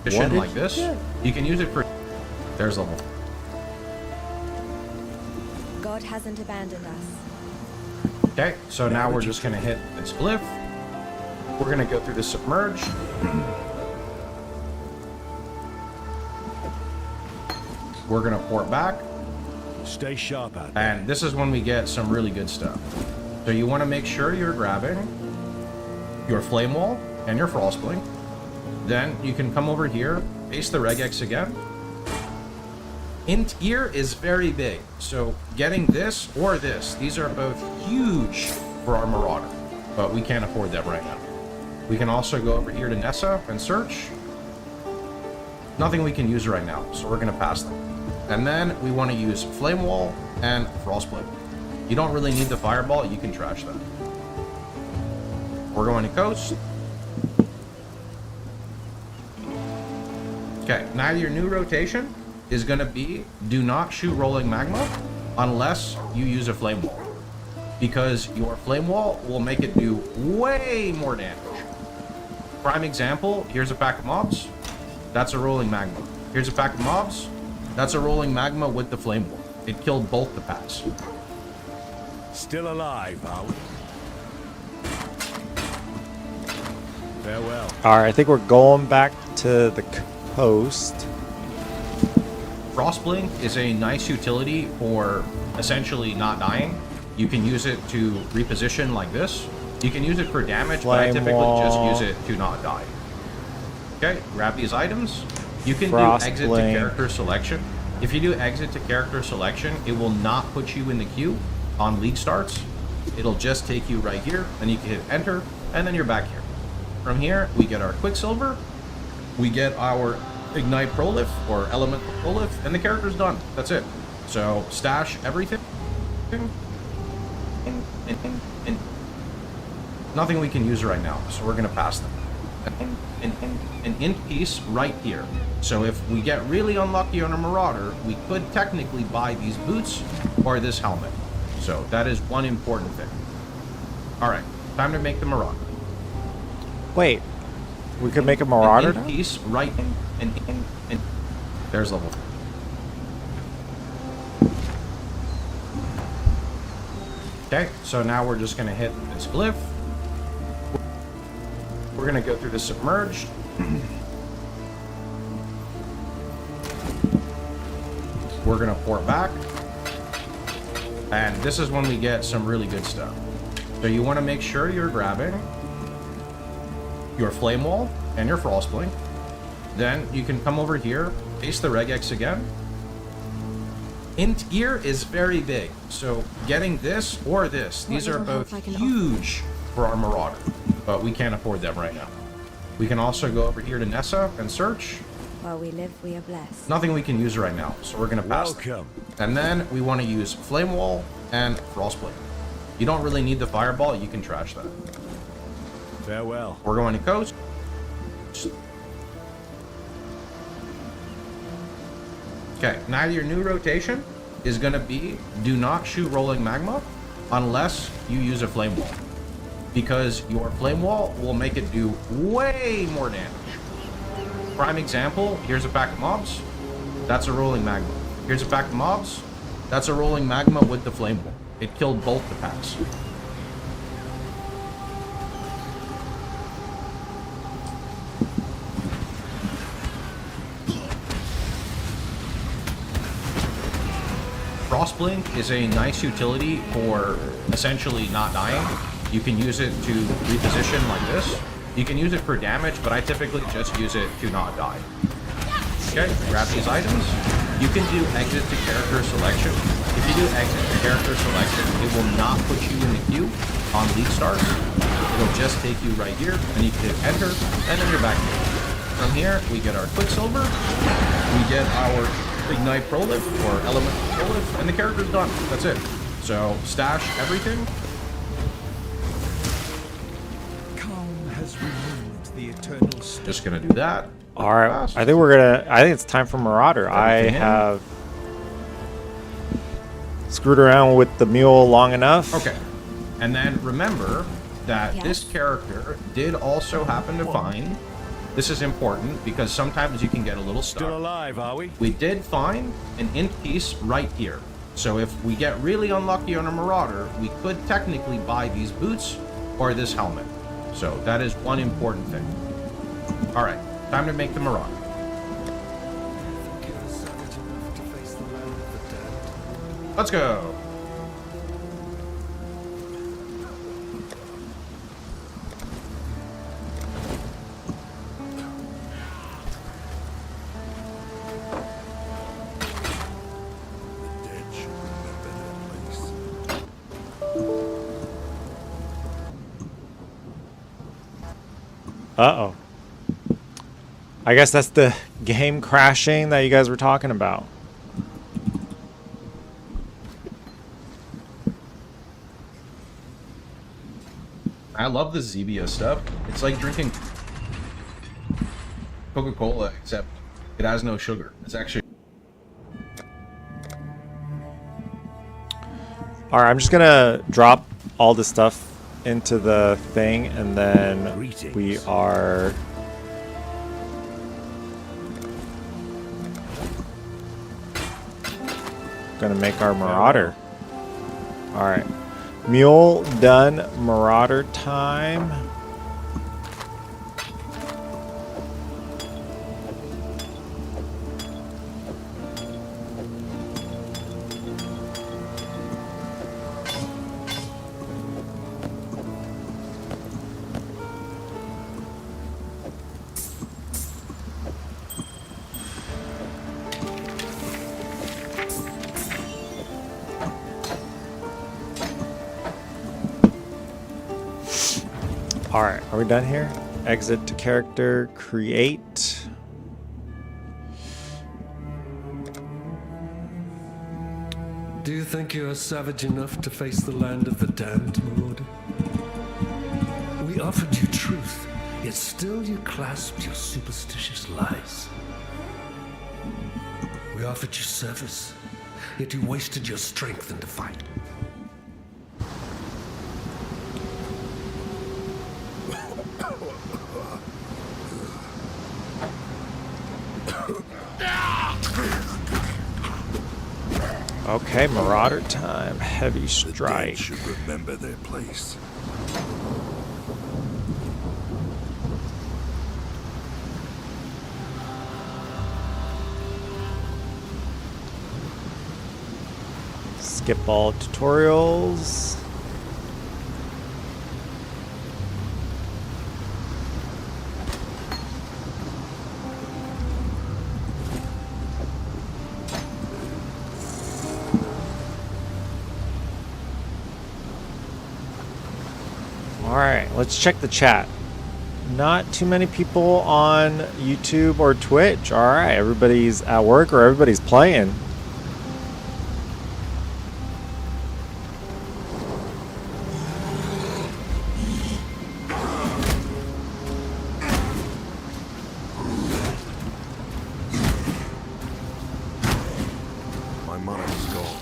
Position like this. You can use it for. There's level. God hasn't abandoned us. Okay, so now we're just gonna hit this glyph. We're gonna go through the submerge. We're gonna port back. Stay sharp out there. And this is when we get some really good stuff. So you want to make sure you're grabbing your flame wall and your frostblade. Then you can come over here, face the regex again. In here is very big, so getting this or this, these are both huge for our Marauder, but we can't afford that right now. We can also go over here to Nessa and search. Nothing we can use right now, so we're gonna pass them. And then we want to use Flame Wall and Frostblade. You don't really need the Fireball, you can trash that. We're going to coast. Okay, now your new rotation is going to be do not shoot rolling magma unless you use a flame wall. Because your flame wall will make it do way more damage. Prime example, here's a pack of mobs. That's a rolling magma. Here's a pack of mobs. That's a rolling magma with the flame wall. It killed both the packs. Still alive, are we? Farewell. All right, I think we're going back to the coast. Frostblink is a nice utility for essentially not dying. You can use it to reposition like this. You can use it for damage, but I typically just use it to not die. Okay, grab these items. You can do exit to character selection. If you do exit to character selection, it will not put you in the queue on league starts. It'll just take you right here, and you can hit enter, and then you're back here. From here, we get our Quicksilver, we get our Ignite Prolif, or Elemental Prolif, and the character's done. That's it. So, stash everything. And nothing we can use right now, so we're going to pass them. An int piece right here. So if we get really unlucky on a Marauder, we could technically buy these boots or this helmet. So that is one important thing. Alright, time to make the Marauder. Wait, we could make a Marauder An int piece right and there's level 4. Okay, so now we're just going to hit this glyph. We're going to go through the submerged. We're going to port back. And this is when we get some really good stuff. So you want to make sure you're grabbing your Flame Wall and your Frostblink. Then you can come over here, paste the regex again. Int gear is very big, so getting this or this, these are both huge for our Marauder, but we can't afford them right now. We can also go over here to Nessa and search. While we live, we are blessed. Nothing we can use right now, so we're going to pass them. And then we want to use Flame Wall and Frostblade. You don't really need the Fireball, you can trash that. Farewell. We're going to Coast. Okay, now your new rotation is going to be do not shoot Rolling Magma unless you use a Flame Wall. Because your Flame Wall will make it do way more damage. Prime example, here's a pack of mobs. That's a Rolling Magma. Here's a pack of mobs. That's a Rolling Magma with the Flame Wall. It killed both the packs. Frostblink is a nice utility for essentially not dying. You can use it to reposition like this. You can use it for damage, but I typically just use it to not die. Okay, grab these items. You can do exit to character selection. If you do exit to character selection, it will not put you in the queue on league starts. It'll just take you right here, and you can hit enter, and then you're back here. From here, we get our Quicksilver. We get our Ignite Prolif, or Elemental Prolif, and the character's done. That's it. So, stash everything. Calm has removed the eternal state. Just gonna do that. All right, I think it's time for Marauder. I have screwed around with the mule long enough. Okay. And then remember that this character did also happen to find, this is important because sometimes you can get a little stuck. Still alive, are we? We did find an int piece right here. So if we get really unlucky on a Marauder, we could technically buy these boots or this helmet. So that is one important thing. All right, time to make the Marauder. Let's go. Uh-oh. I guess that's the game crashing that you guys were talking about. I love the Zebia stuff. It's like drinking Coca-Cola, except it has no sugar. It's actually... Alright, I'm just gonna drop all the stuff into the thing, and then we are gonna make our Marauder. Alright. Mule done. Marauder time. All right, are we done here? Exit to character, create. Do you think you are savage enough to face the land of the damned, Marauder? We offered you truth, yet still you clasped your superstitious lies. We offered you service, yet you wasted your strength in the fight. Okay, Marauder time. Heavy strike. Should remember their place. Skip all tutorials. Alright, let's check the chat. Not too many people on YouTube or Twitch. Alright, everybody's at work or everybody's playing. My monitor's gone.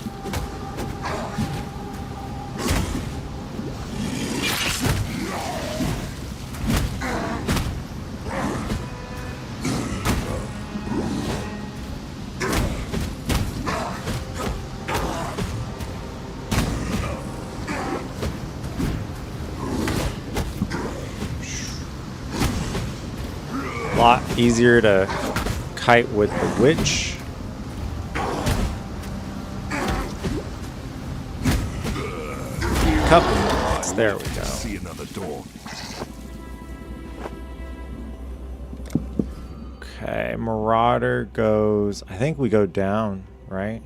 A lot easier to kite with the witch. Couple minutes. There we go. See another door. Okay, Marauder goes. I think we go down, right?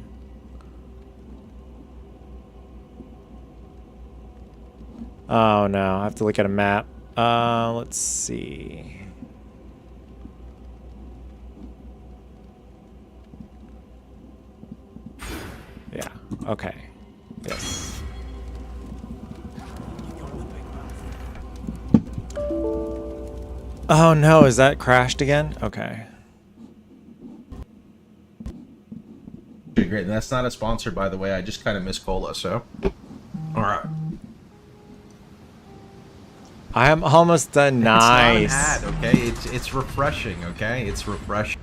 Oh no, I have to look at a map. Let's see. Yeah, okay. Yes. Oh no, is that crashed again? Okay. Okay, great. And that's not a sponsor, by the way. I just kind of miss cola, so. All right. I am almost done. Nice. It's not an ad, okay? It's refreshing, okay? It's refreshing.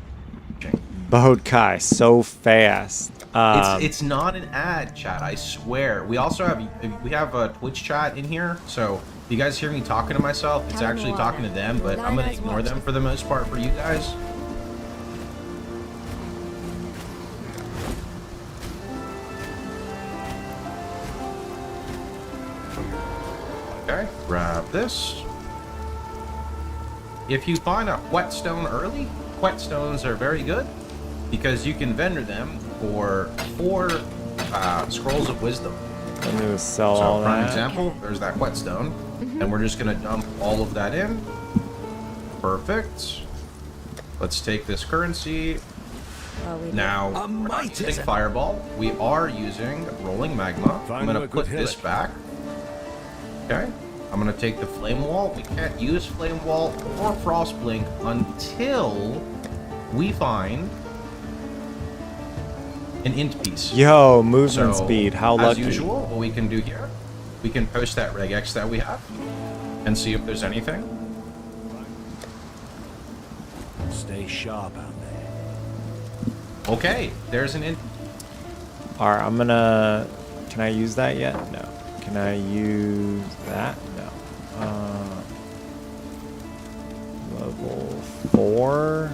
Bodkai, so fast. It's not an ad, chat. I swear. We also have a Twitch chat in here, so if you guys hear me talking to myself, it's actually talking to them, but I'm gonna ignore them for the most part for you guys. Okay, grab this. If you find a whetstone early, whetstones are very good because you can vendor them for 4 scrolls of wisdom. I'm gonna sell So, all for that. example, there's that whetstone, and we're just gonna dump all of that in. Perfect. Let's take this currency. Now, we're not using fireball. We are using rolling magma. I'm gonna put this back. Okay. I'm gonna take the flame wall. We can't use flame wall or frost blink until we find an int piece. Yo, movement So, speed. How as lucky. usual, what we can do here, we can post that regex that we have and see if there's anything. Stay sharp out there. Okay, there's an int. Alright, I'm gonna. Can I use that yet? No. Can I use that? No. Level 4.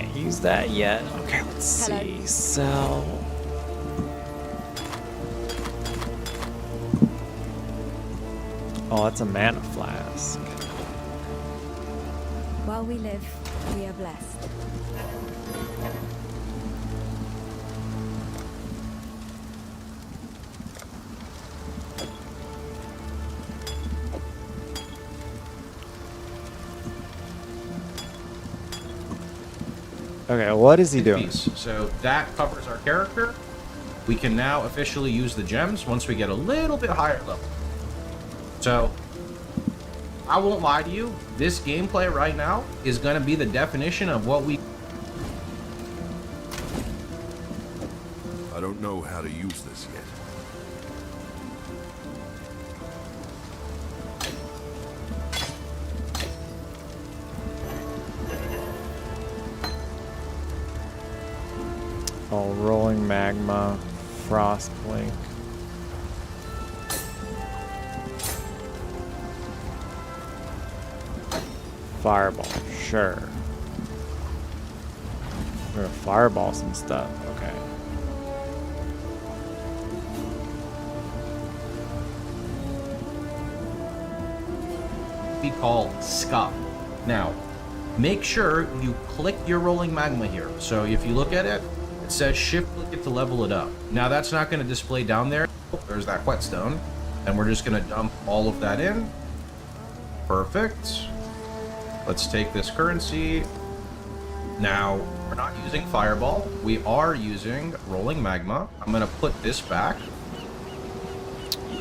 can't use that yet. Okay, let's Hello. see. Sell. Oh, that's a mana flask. While we live, we are blessed. Okay, what is he doing? Piece. So that covers our character. We can now officially use the gems once we get a little bit higher level. So, I won't lie to you, this gameplay right now is going to be the definition of what we... I don't know how to use this yet. Oh, rolling magma, frost blink. Fireball, sure. We're gonna fireball some stuff, okay. We call scuff. Now, make sure you click your rolling magma here. So if you look at it, it says shift click it to level it up. Now that's not going to display down there. There's that whetstone. And we're just going to dump all of that in. Perfect. Let's take this currency. Now, we're not using fireball. We are using rolling magma. I'm going to put this back.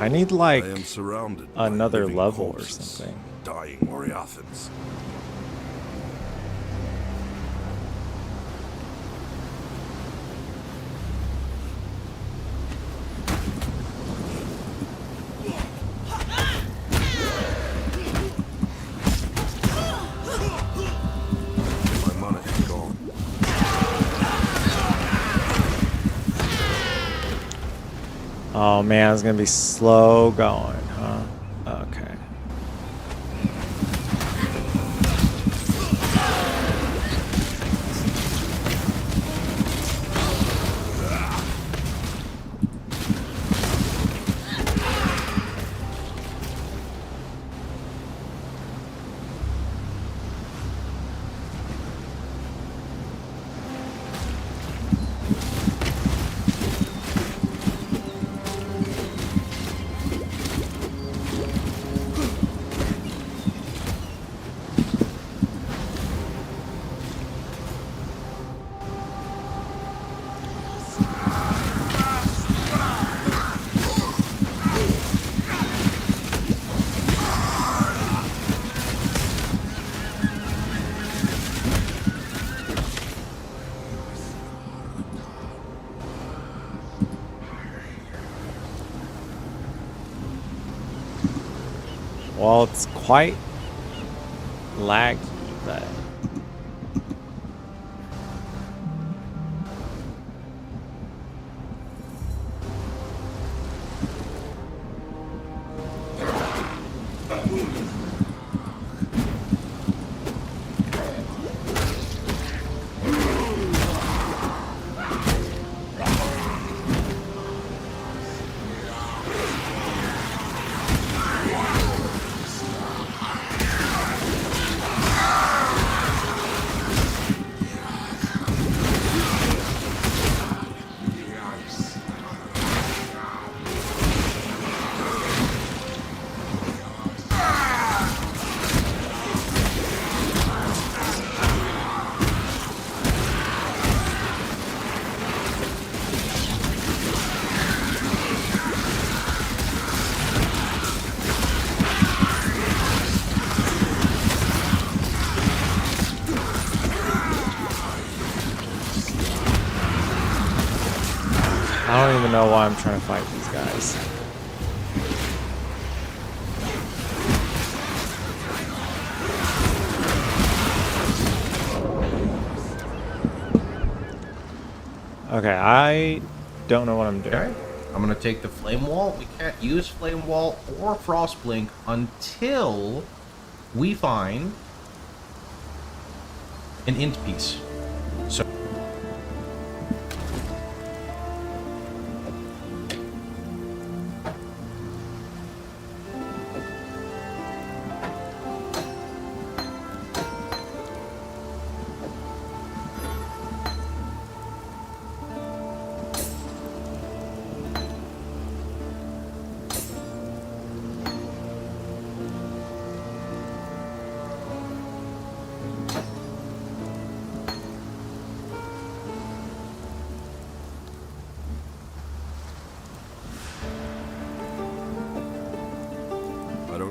I need like I am surrounded by another living level or corpses, something. Dying Moriathans. My mana is gone. Oh man, it's gonna be slow going, huh? Okay. Well, it's quite laggy, but I don't even know why I'm trying to fight these guys. Okay, I don't know what I'm doing. Okay. I'm going to take the flame wall. We can't use flame wall or frost blink until we find an int piece.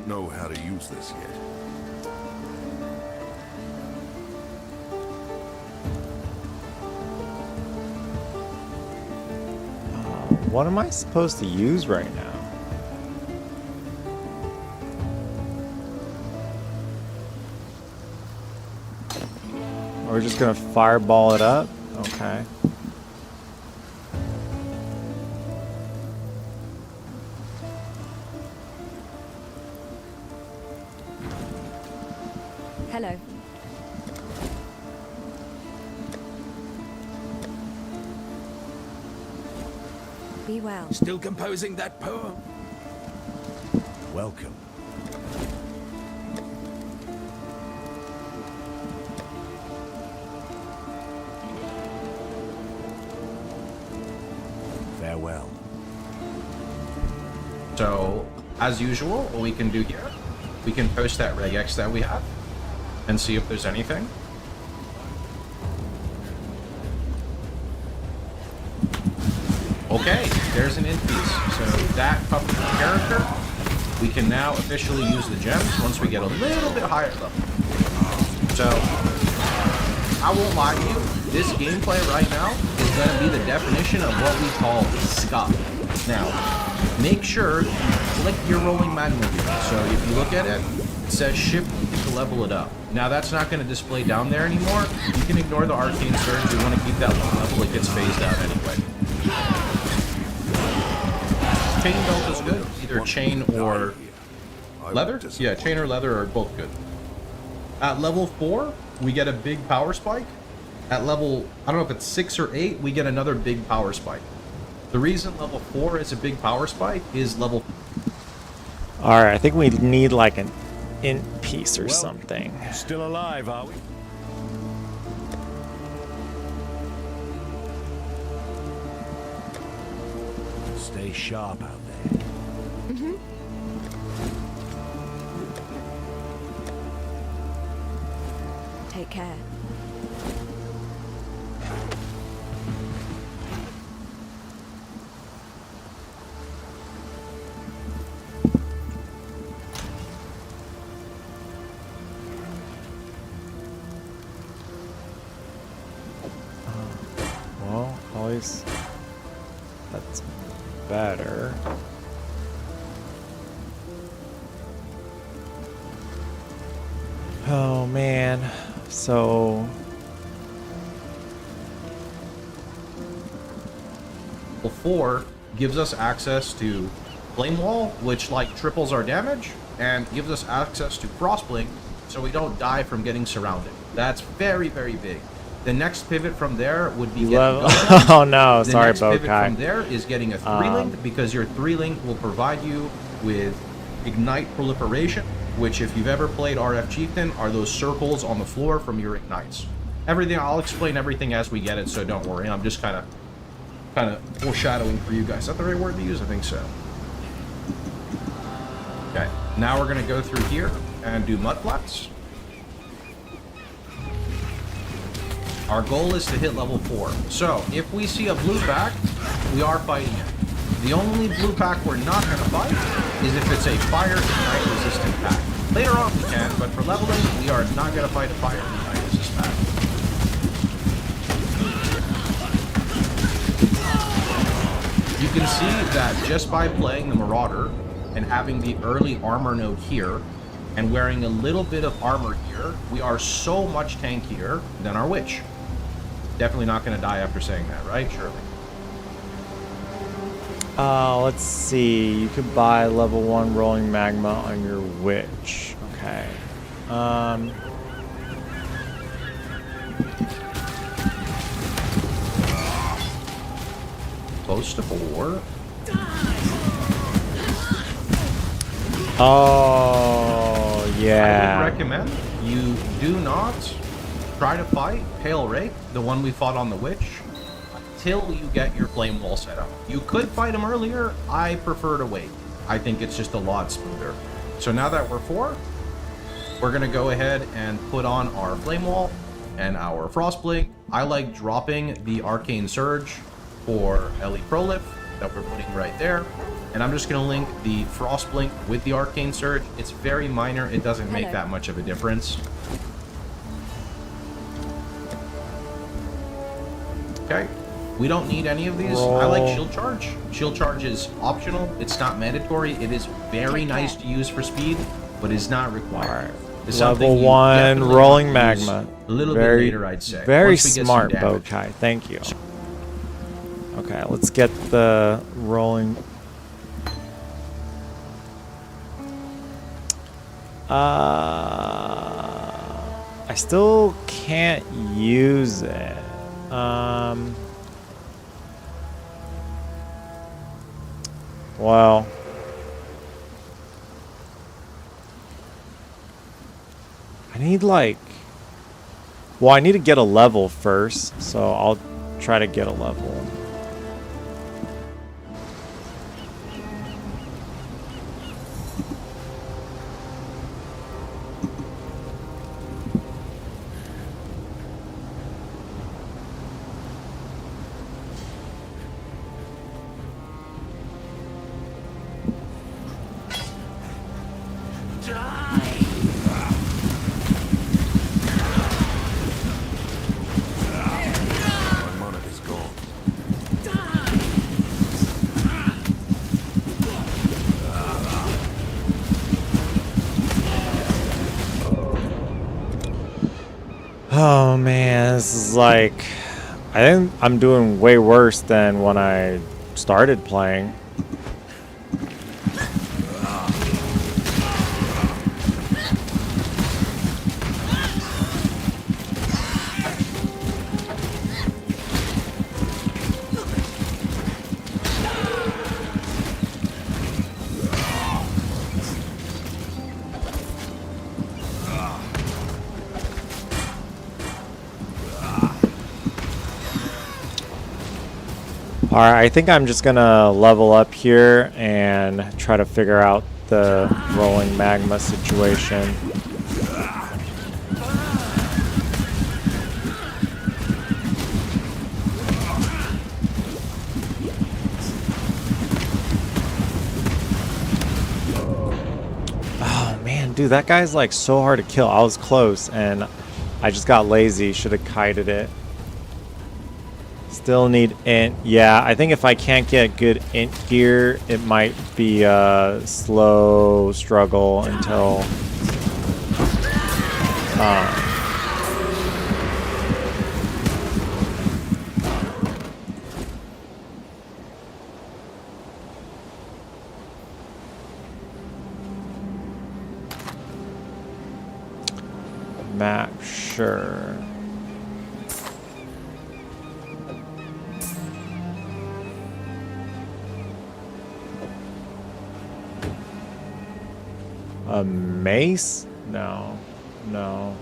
don't know how to use this yet. What am I supposed to use right now? We're just gonna fireball it up? Okay. Hello. Be well. Still composing that poem? Welcome. Farewell. So, as usual, what we can do here, we can post that regex that we have and see if there's anything. Okay, there's an increase. So that couple character, we can now officially use the gems once we get a little bit higher level. So, I won't lie to you, this gameplay right now is going to be the definition of what we call scuff. Now, make sure you click your rolling magma here. So if you look at it, it says shift to level it up. Now that's not going to display down there anymore. You can ignore the arcane surge. We want to keep that low level. It gets phased out anyway. Chain belt is good. Either chain or leather? Yeah, chain or leather are both good. At level 4, we get a big power spike. At level, I don't know if it's 6 or 8, we get another big power spike. The reason level 4 is a big power spike is level... Alright, I think we need like an int piece or something. Still alive, are we? Stay sharp out there. Take care. Well, at least that's better. Oh man, so Level 4 gives us access to Flame Wall, which like triples our damage, and gives us access to Frostblink, so we don't die from getting surrounded. That's very, very big. The next pivot from there would be getting oh no, the sorry, next pivot Bokai. from there is getting a 3-link, because your 3-link will provide you with Ignite Proliferation, which if you've ever played RF Chieftain, are those circles on the floor from your ignites. Everything, I'll explain everything as we get it, so don't worry. I'm just kind of foreshadowing for you guys. Is that the right word to use? I think so. Okay, now we're gonna go through here and do mud flats. Our goal is to hit level 4. So, if we see a blue pack, we are fighting it. The only blue pack we're not going to fight is if it's a fire ignite resistant pack. Later on we can, but for leveling, we are not going to fight a fire ignite resistant pack. You can see that just by playing the Marauder and having the early armor node here, and wearing a little bit of armor here, we are so much tankier than our witch. Definitely not going to die after saying that, right? Surely. Let's see. You could buy level 1 rolling magma on your witch. Okay. Close to 4. Oh, yeah. I would recommend you do not try to fight Pale Rake, the one we fought on the Witch, until you get your Flame Wall set up. You could fight him earlier. I prefer to wait. I think it's just a lot smoother. So now that we're 4, we're going to go ahead and put on our Flame Wall and our Frostblink. I like dropping the Arcane Surge for Ellie Prolif that we're putting right there. And I'm just going to link the Frost Blink with the Arcane Surge. It's very minor. It doesn't make that much of a difference. Okay. We don't need any of these. I like Shield Charge. Shield Charge is optional. It's not mandatory. It is very nice to use for speed, but is not required. It's Level 1 rolling magma. A little bit later, I'd say. Very smart, Bokai. Thank you. Okay, let's get the rolling. I still can't use it. Well, I need I need to get a level first, so I'll try to get a level. Oh man, this is I think I'm doing way worse than when I started playing. Alright, I think I'm just gonna level up here and try to figure out the rolling magma situation. Oh man, dude, that guy's so hard to kill. I was close and I just got lazy. Should have kited it. Still need int. Yeah, I think if I can't get good int gear, it might be a slow struggle until map, sure. A mace? No. No.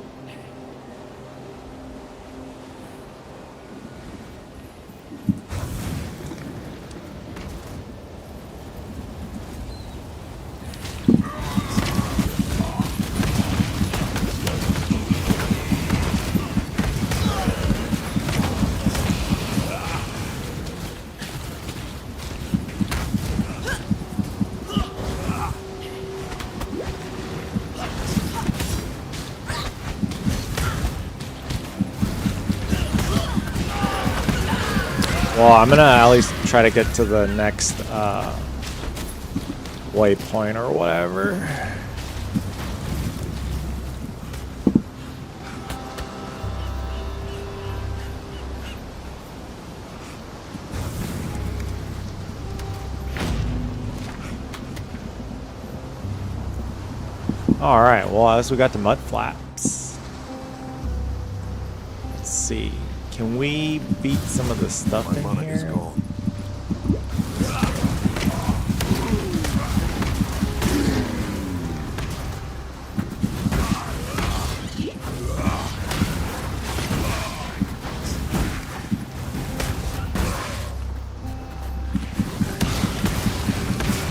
Well, I'm gonna at least try to get to the next waypoint or whatever. Alright, well, I guess we got the mud flaps. Let's see. Can we beat some of the stuff in here?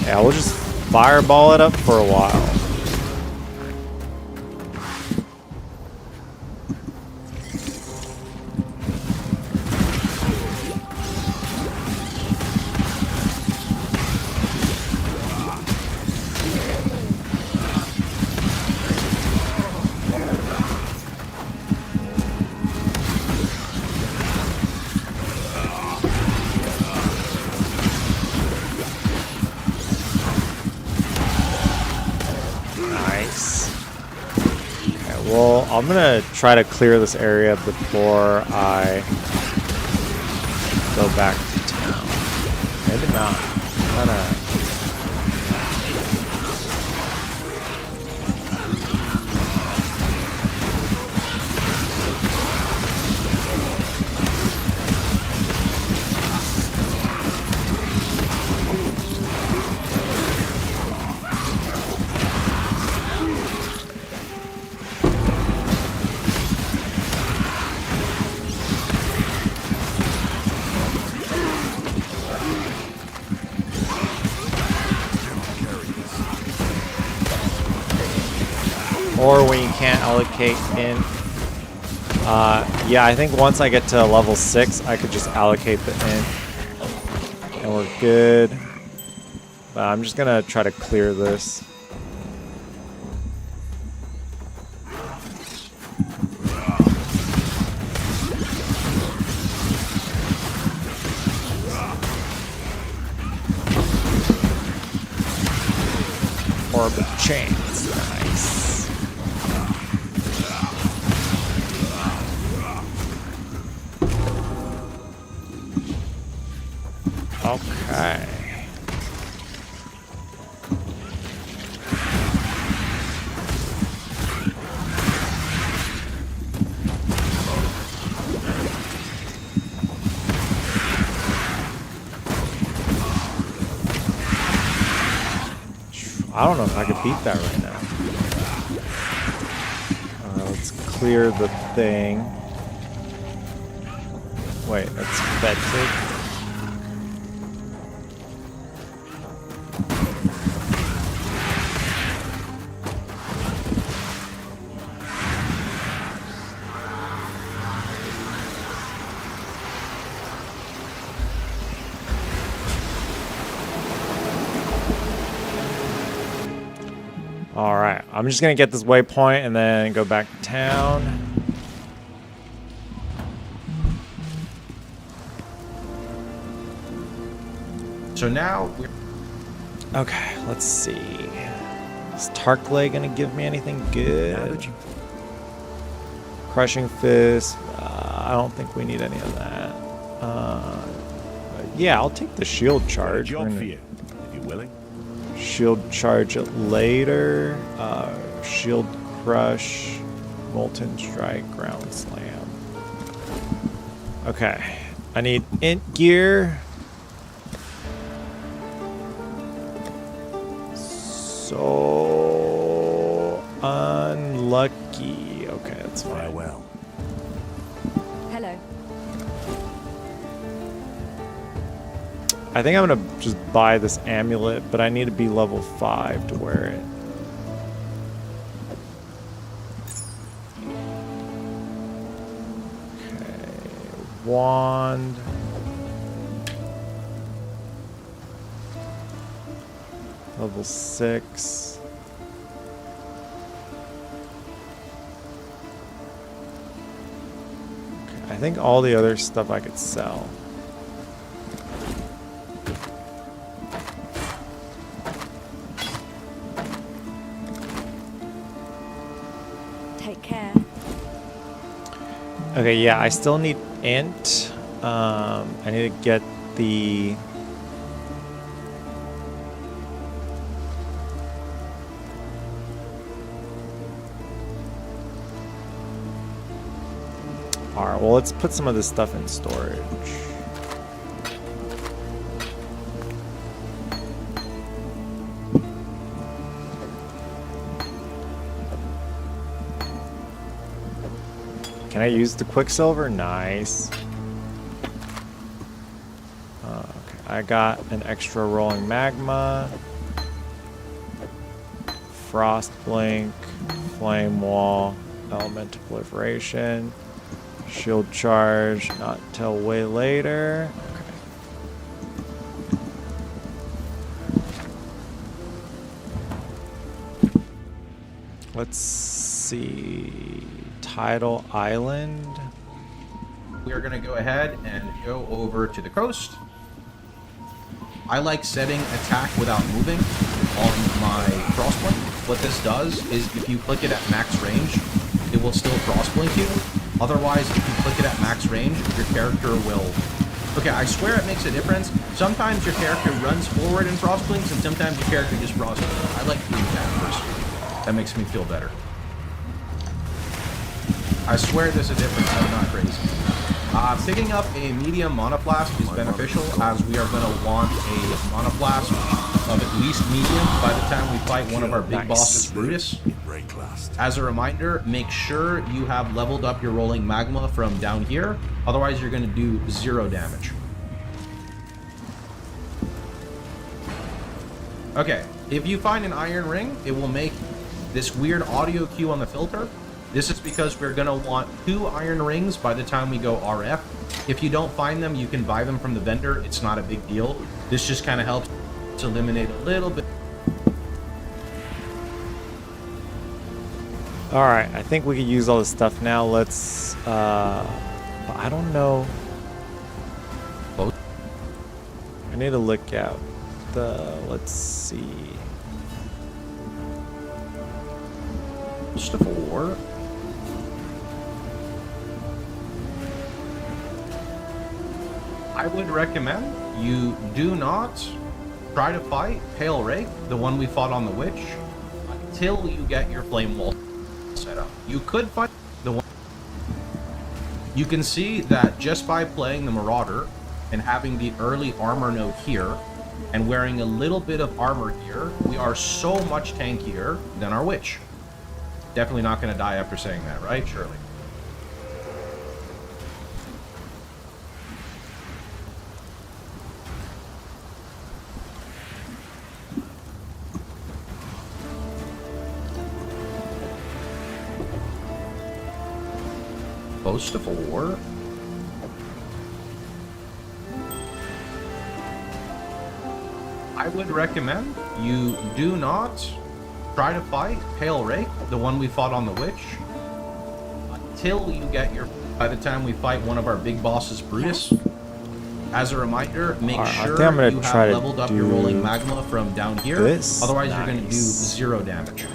Yeah, we'll just fireball it up for a while. I'm gonna try to clear this area before I go back to town. Maybe not. I'm gonna... Or when you can't allocate in. Yeah, I think once I get to level 6, I could just allocate the in. And we're good. But I'm just gonna try to clear this. Orb of chains. Nice. Okay. I don't know if I could beat that right now. Let's clear the thing. Wait, that's Fetid. Alright, I'm just gonna get this waypoint and then go back to town. So now we're... Okay, let's see. Is Tarklay gonna give me anything good? Crushing Fist. I don't think we need any of that. But yeah, I'll take the shield charge. Job for you, if you're willing. Shield charge it later. Shield crush, molten strike, ground slam. Okay, I need int gear. So unlucky. Okay, that's fine. Farewell. Hello. I think I'm gonna just buy this amulet, but I need to be level 5 to wear it. Okay, wand. Level 6. Okay, I think all the other stuff I could sell. Take care. Okay, yeah, I still need int. I need to get the... Alright, well, let's put some of this stuff in storage. Can I use the Quicksilver? Nice. Okay, I got an extra rolling magma. Frost blink, flame wall, elemental proliferation. Shield charge, not till way later. Okay. Let's see. Tidal Island. We are going to go ahead and go over to the coast. I like setting attack without moving on my crossplay. What this does is if you click it at max range, it will still cross-blink you. Otherwise, if you click it at max range, your character will... Okay, I swear it makes a difference. Sometimes your character runs forward and cross-blinks, and sometimes your character just cross-blinks. I like doing that personally. That makes me feel better. I swear there's a difference. I'm not crazy. Picking up a medium monoblast is beneficial, as we are going to want a monoblast of at least medium by the time we fight one of our big bosses, Brutus. As a reminder, make sure you have leveled up your rolling magma from down here, otherwise you're going to do 0 damage. Okay, if you find an iron ring, it will make this weird audio cue on the filter. This is because we're going to want 2 iron rings by the time we go RF. If you don't find them, you can buy them from the vendor. It's not a big deal. This just kind of helps to eliminate a little bit. Alright, I think we could use all this stuff now. Let's, I don't know. I need to look out the, let's see. Just a 4. I would recommend you do not try to fight Pale Rake, the one we fought on the Witch, until you get your Flame Wall set up. You could fight the one. You can see that just by playing the Marauder and having the early armor node here and wearing a little bit of armor here, we are so much tankier than our Witch. Definitely not going to die after saying that, right? Surely. Close to 4. I would recommend you do not try to fight Pale Rake, the one we fought on the Witch, until you get your... By the time we fight one of our big bosses, Brutus. As a reminder, make sure you have leveled up your rolling magma from down here. Otherwise, you're going to do 0 damage.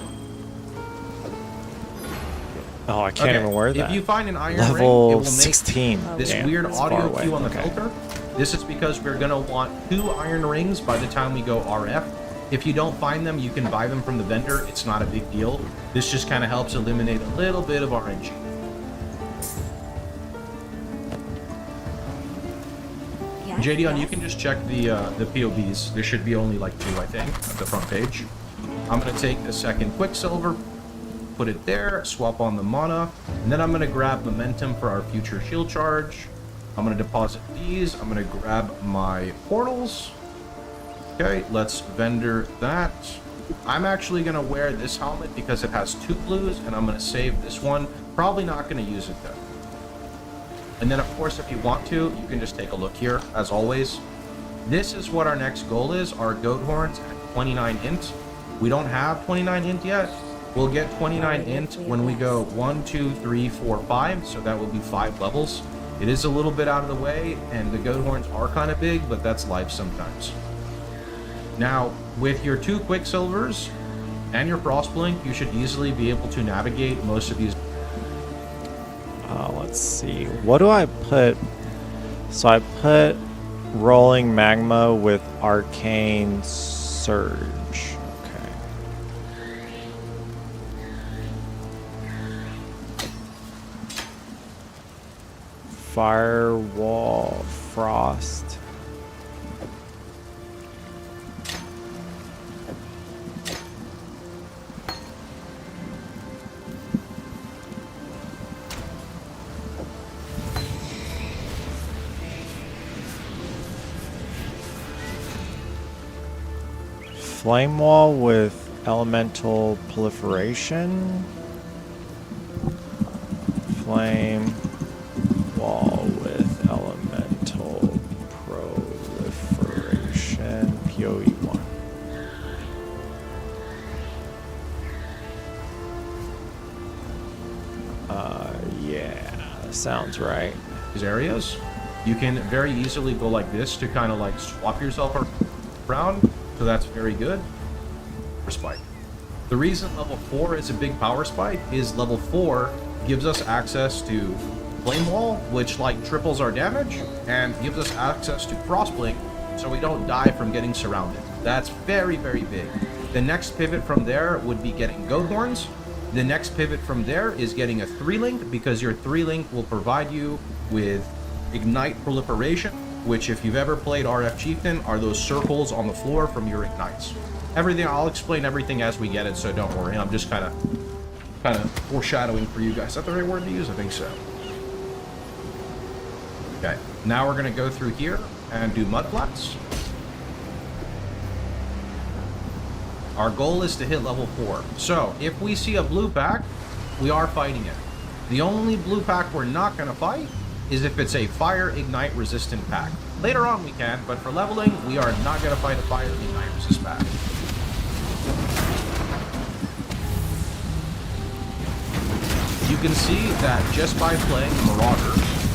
Oh, I can't even wear that. If you find an iron Level ring, it will make 16. this weird audio cue on the filter. This is because we're going to want 2 iron rings by the time we go RF. If you don't find them, you can buy them from the vendor. It's not a big deal. This just kind of helps eliminate a little bit of RNG. JD, you can just check the POBs. There should be only like 2, I think, at the front page. I'm going to take the second Quicksilver, put it there, swap on the mana, and then I'm going to grab momentum for our future shield charge. I'm going to deposit these. I'm going to grab my portals. Okay, let's vendor that. I'm actually going to wear this helmet because it has 2 blues, and I'm going to save this one. Probably not going to use it though. And then of course, if you want to, you can just take a look here, as always. This is what our next goal is, our goat horns at 29 int. We don't have 29 int yet. We'll get 29 int when we go 1, 2, 3, 4, 5, so that will be 5 levels. It is a little bit out of the way, and the goat horns are kind of big, but that's life sometimes. Now, with your 2 Quicksilvers and your Frostblink, you should easily be able to navigate most of these. Let's see. What do I put? So I put Rolling Magma with Arcane Surge. Firewall Frost. Flame Wall with Elemental Proliferation. Flame Wall with Elemental Proliferation. PoE 1. Yeah, sounds right. These areas, you can very easily go like this to kind of like swap yourself around. So that's very good. Power spike. The reason level 4 is a big power spike is level 4 gives us access to Flame Wall, which like triples our damage, and gives us access to Frostblink, so we don't die from getting surrounded. That's very, very big. The next pivot from there would be getting Goat Horns. The next pivot from there is getting a 3-link, because your 3-link will provide you with Ignite Proliferation, which if you've ever played RF Chieftain, are those circles on the floor from your ignites. Everything, I'll explain everything as we get it, so don't worry. I'm just kind of foreshadowing for you guys. Is that the right word to use? I think so. Okay, now we're gonna go through here and do mud flats. Our goal is to hit level 4. So if we see a blue pack, we are fighting it. The only blue pack we're not gonna fight is if it's a fire ignite resistant pack. Later on we can, but for leveling, we are not gonna fight a fire ignite resist pack. You can see that just by playing Marauder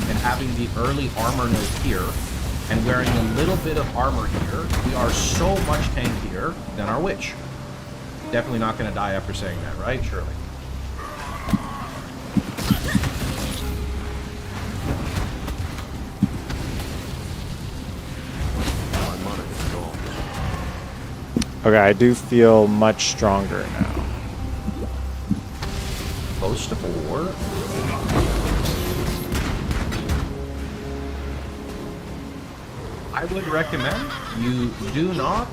and having the early armor node here, and wearing a little bit of armor here, we are so much tankier than our Witch. Definitely not going to die after saying that, right? Surely. Okay, I do feel much stronger now. Close to 4. I would recommend you do not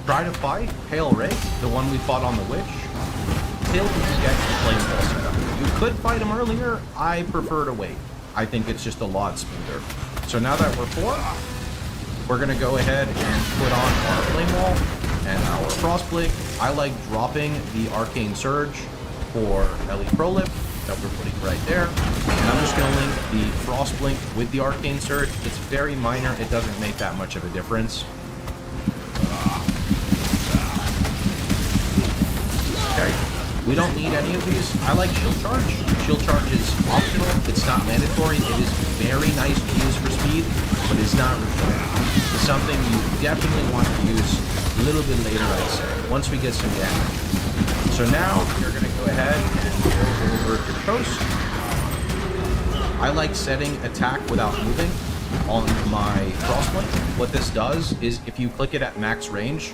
try to fight Pale Ray, the one we fought on the Witch, till you get the Flame Ball set up. You could fight him earlier. I prefer to wait. I think it's just a lot smoother. So now that we're 4, we're going to go ahead and put on our Flame Wall and our Frostblink. I like dropping the Arcane Surge for Ellie Prolip that we're putting right there. And I'm just going to link the Frostblink with the Arcane Surge. It's very minor. It doesn't make that much of a difference. Okay. We don't need any of these. I like Shield Charge. Shield Charge is optional. It's not mandatory. It is very nice to use for speed, but it's not required. It's something you definitely want to use a little bit later, I'd say, once we get some damage. So now you're going to go ahead and go over to the coast. I like setting attack without moving on my Frostblink. What this does is if you click it at max range,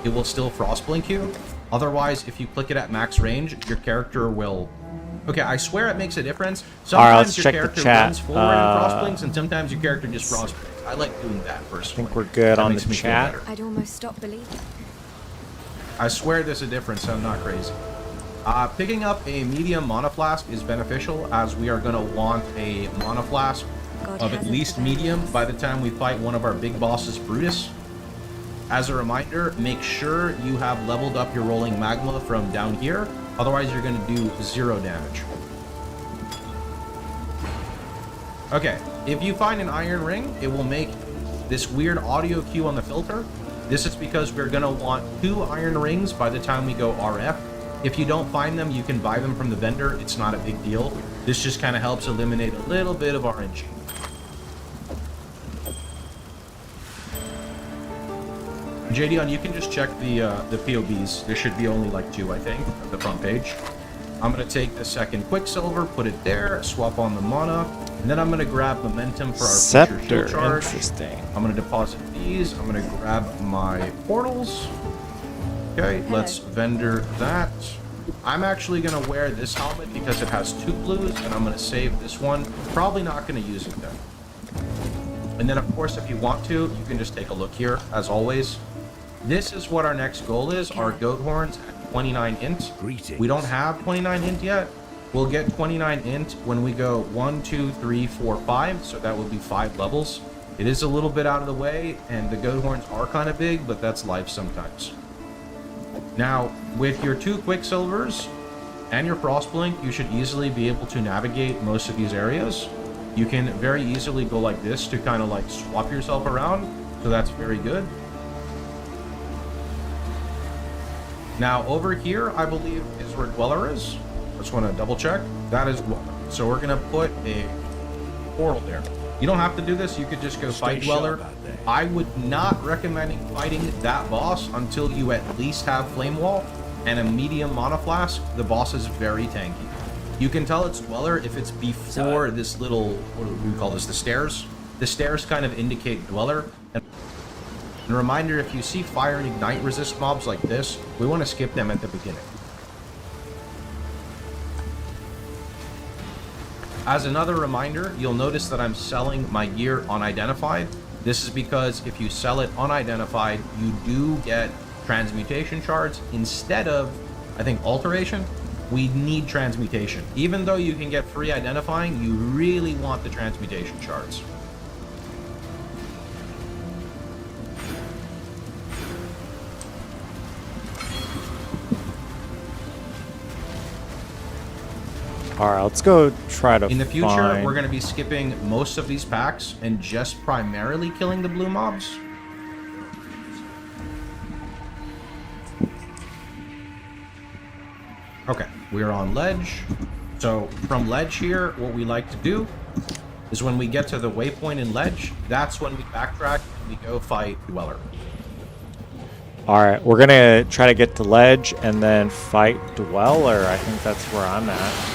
it will still Frostblink you. Otherwise, if you click it at max range, your character will... Okay, I swear it makes a difference. Sometimes your character runs forward and Frostblinks, and sometimes your character just Frostblinks. I like doing that personally. I think we're good on the chat. I'd almost stop believing. I swear there's a difference, so I'm not crazy. Picking up a medium Mana Flask is beneficial, as we are going to want a Mana Flask of at least medium by the time we fight one of our big bosses, Brutus. As a reminder, make sure you have leveled up your Rolling Magma from down here, otherwise you're going to do 0 damage. Okay, if you find an Iron Ring, it will make this weird audio cue on the filter. This is because we're going to want 2 Iron Rings by the time we go RF. If you don't find them, you can buy them from the vendor. It's not a big deal. This just kind of helps eliminate a little bit of RNG. JDon, you can just check the POBs. There should be only like 2, I think, at the front page. I'm going to take the second Quicksilver, put it there, swap on the mana, and then I'm going to grab Momentum for our Scepter, future shield charge. interesting. I'm going to deposit these. I'm going to grab my portals. Okay, let's vendor that. I'm actually going to wear this helmet because it has 2 blues, and I'm going to save this one. Probably not going to use it though. And then, of course, if you want to, you can just take a look here, as always. This is what our next goal is, our Goat Horns at 29 int. Greetings. We don't have 29 int yet. We'll get 29 int when we go 1, 2, 3, 4, 5, so that would be 5 levels. It is a little bit out of the way, and the Goat Horns are kind of big, but that's life sometimes. Now, with your 2 Quicksilvers and your Frostblink, you should easily be able to navigate most of these areas. You can very easily go like this to kind of like swap yourself around, so that's very good. Now, over here, I believe, is where Dweller is. Just want to double check. That is Dweller. So we're going to put a portal there. You don't have to do this. You could just go fight Dweller. I would not recommend fighting that boss until you at least have Flame Wall and a medium Mana Flask. The boss is very tanky. You can tell it's Dweller if it's before this little, what do we call this, the stairs? The stairs kind of indicate Dweller. And a reminder, if you see fire and ignite resist mobs like this, we want to skip them at the beginning. As another reminder, you'll notice that I'm selling my gear unidentified. This is because if you sell it unidentified, you do get transmutation shards instead of, I think, alteration. We need transmutation. Even though you can get free identifying, you really want the transmutation shards. All right, let's go try to In the future, find... we're going to be skipping most of these packs and just primarily killing the blue mobs. Okay, we're on ledge. So from ledge here, what we like to do is when we get to the waypoint in ledge, that's when we backtrack and we go fight Dweller. All right, we're gonna try to get to ledge and then fight Dweller. I think that's where I'm at.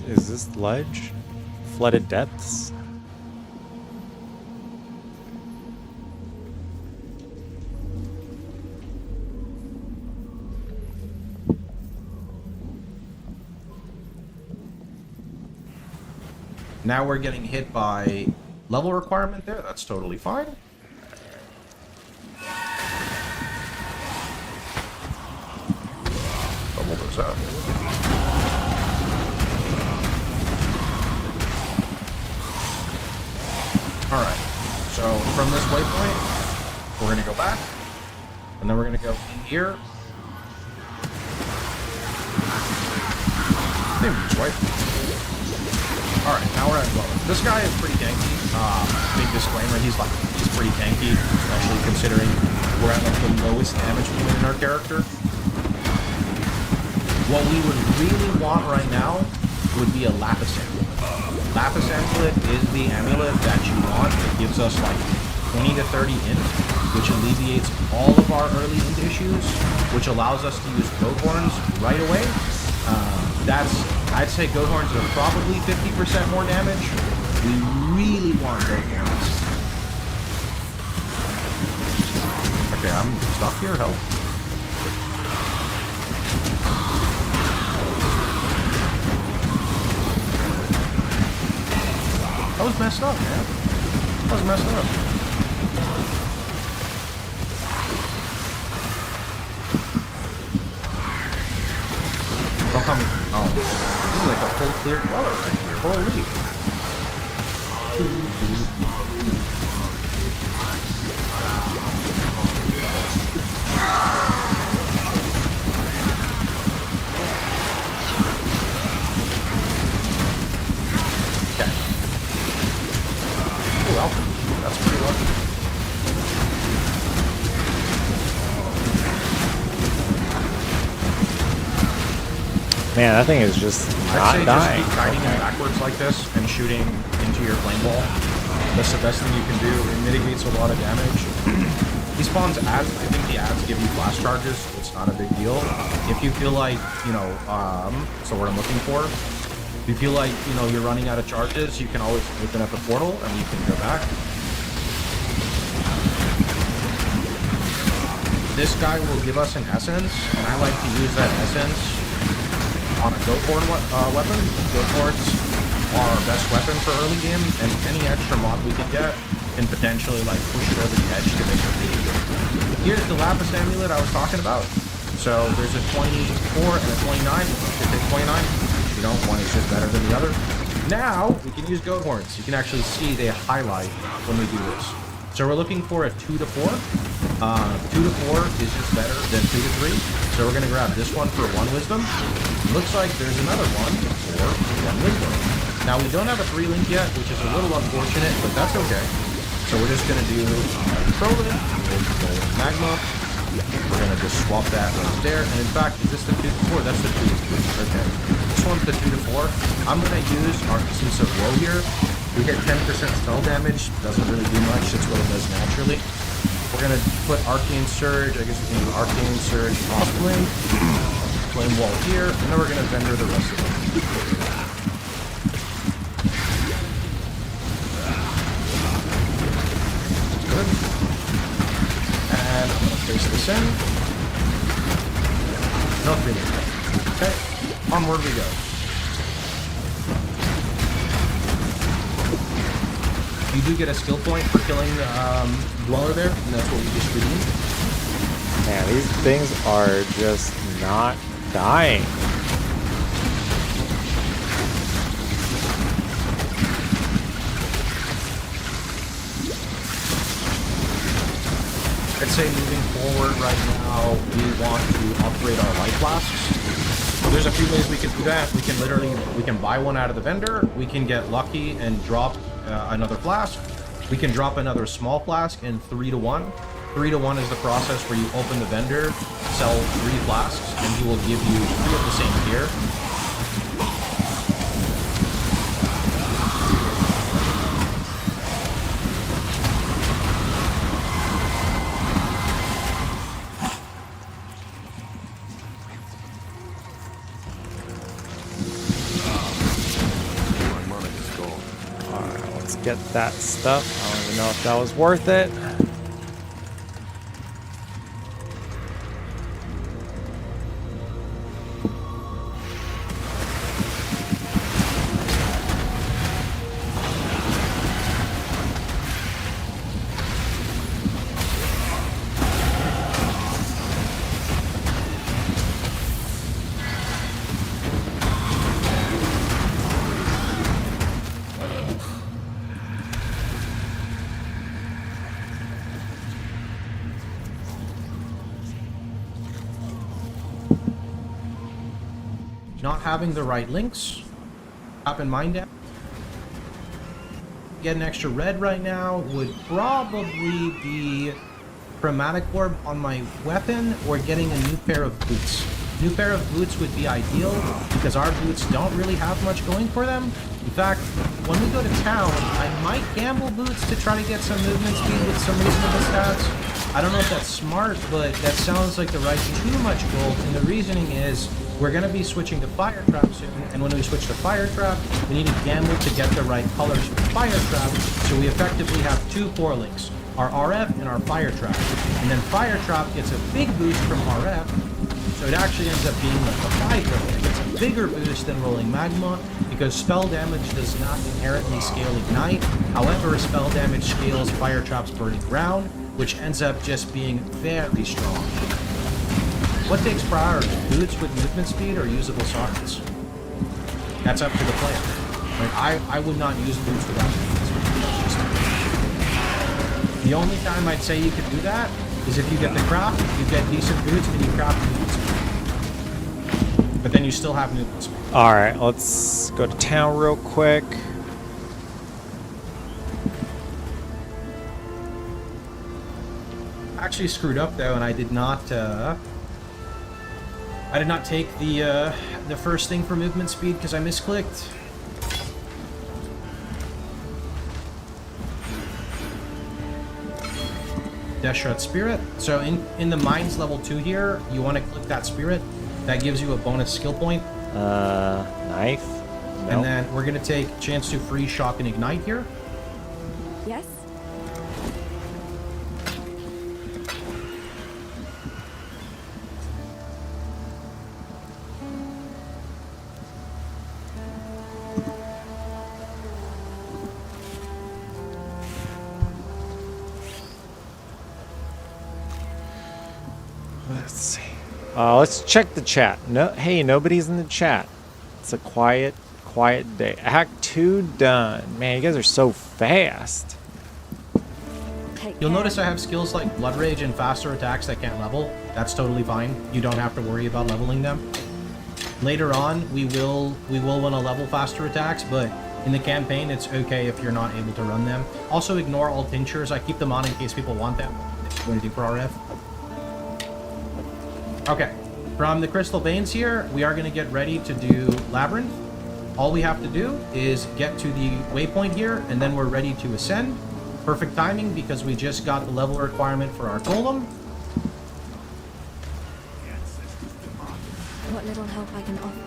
Is this ledge? Flooded depths? Now we're getting hit by level requirement there. That's totally fine. Double those out. Alright, so from this waypoint, we're going to go back, and then we're going to go in here. Maybe this way. Alright, now we're at Dweller. This guy is pretty tanky. Big disclaimer, he's pretty tanky, especially considering we're at like the lowest damage point in our character. What we would really want right now would be a Lapis Amulet. Lapis Amulet is the amulet that you want. It gives us like 20 to 30 int, which alleviates all of our early int issues, which allows us to use goat horns right away. I'd say goat horns are probably 50% more damage. We really want goat horns. Okay, I'm stuck here. Help. That was messed up, man. That was messed up. Don't come. Oh. This is like a full clear Dweller right here. Holy. Well, that's pretty lucky. Man, that thing is just not dying. Just keep guiding it backwards like this and shooting into your flame ball. That's the best thing you can do. It mitigates a lot of damage. He spawns ads. I think the ads give you flash charges. So it's not a big deal. If you feel like, you know, so what I'm looking for. If you feel like, you know, you're running out of charges, you can always open up a portal and you can go back. This guy will give us an essence, and I like to use that essence on a goat horn weapon. Goat horns our best weapon for early game, and any extra mod we can get can potentially like push it over the edge to make it really good. Here's the Lapis Amulet I was talking about. So there's a 24 and a 29. Should take 29. You know, one is just better than the other. Now we can use goat horns. You can actually see they highlight when we do this. So we're looking for a 2 to 4. 2 to 4 is just better than 2 to 3. So we're gonna grab this one for 1 wisdom. Looks like there's another one for 1 wisdom. Now we don't have a 3 link yet, which is a little unfortunate, but that's okay. So we're just gonna do Prolin with Magma. We're gonna just swap that right there. And in fact, is this the 2 to 4? That's the 2 to 3. Okay. This one's the 2 to 4. I'm gonna use our Essence of Woe here. We hit 10% spell damage. Doesn't really do much. It's what it does naturally. We're gonna put Arcane Surge. I guess we can do Arcane Surge, Frostblade, Flame Wall here, and then we're gonna vendor the rest of them. Good. And I'm gonna place this in. Nothing. Okay. Onward we go. You do get a skill point for killing Dweller there, and that's what we just redeemed. Man, these things are just not dying. I'd say moving forward right now, we want to upgrade our light flasks. There's a few ways we can do that. We can buy one out of the vendor. We can get lucky and drop another flask. We can drop another small flask in 3 to 1. 3 to 1 is the process where you open the vendor, sell 3 flasks, and he will give you 3 of the same gear. Get that stuff. I don't even know if that was worth it. Not having the right links. Top in mind down. Get an extra red right now would probably be Chromatic Orb on my weapon or getting a new pair of boots. New pair of boots would be ideal because our boots don't really have much going for them. In fact, when we go to town, I might gamble boots to try to get some movement speed with some reasonable stats. I don't know if that's smart, but that sounds like the right too much gold, and the reasoning is we're going to be switching to Fire Trap soon, and when we switch to Fire Trap, we need to gamble to get the right colors for Fire Trap, so we effectively have 2 core links, our RF and our Fire Trap. And then Fire Trap gets a big boost from RF, so it actually ends up being like a 5 roll. It gets a bigger boost than rolling Magma, because spell damage does not inherently scale Ignite. However, spell damage scales Fire Trap's Burning Ground, which ends up just being very strong. What takes priority, boots with movement speed or usable sockets? That's up to the player. Like, I would not use boots without movement speed. The only time I'd say you could do that is if you get the craft, you get decent boots, and you craft movement speed. But then you still have movement speed. Alright, let's go to town real quick. Actually screwed up though, and I did not take the first thing for movement speed because I misclicked. Deathshot Spirit. So in the Mines level 2 here, you want to click that Spirit. That gives you a bonus skill point. Knife? Nope. And then we're going to take chance to free shock and ignite here. Yes? Let's check the chat. No, hey, nobody's in the chat. It's a quiet day. Act 2 done. Man, you guys are so fast. You'll notice I have skills like Blood Rage and faster attacks that can't level. That's totally fine. You don't have to worry about leveling them. Later on, we will want to level faster attacks, but in the campaign, it's okay if you're not able to run them. Also, ignore all tinctures. I keep them on in case people want them. Do anything for RF. Okay, from the Crystal Veins here, we are going to get ready to do Labyrinth. All we have to do is get to the waypoint here, and then we're ready to ascend. Perfect timing because we just got the level requirement for our golem. What little help I can offer.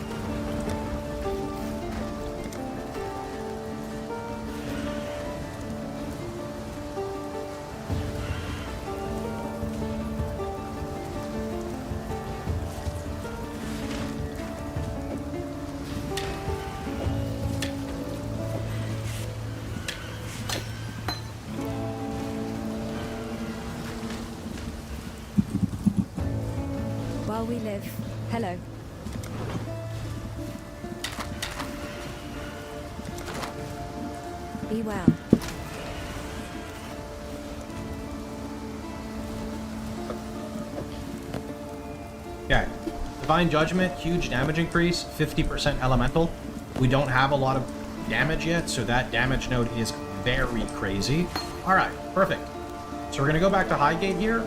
While we live. Hello. Be well. Okay. Divine Judgment, huge damage increase, 50% elemental. We don't have a lot of damage yet, so that damage node is very crazy. Alright, perfect. So we're going to go back to Highgate here.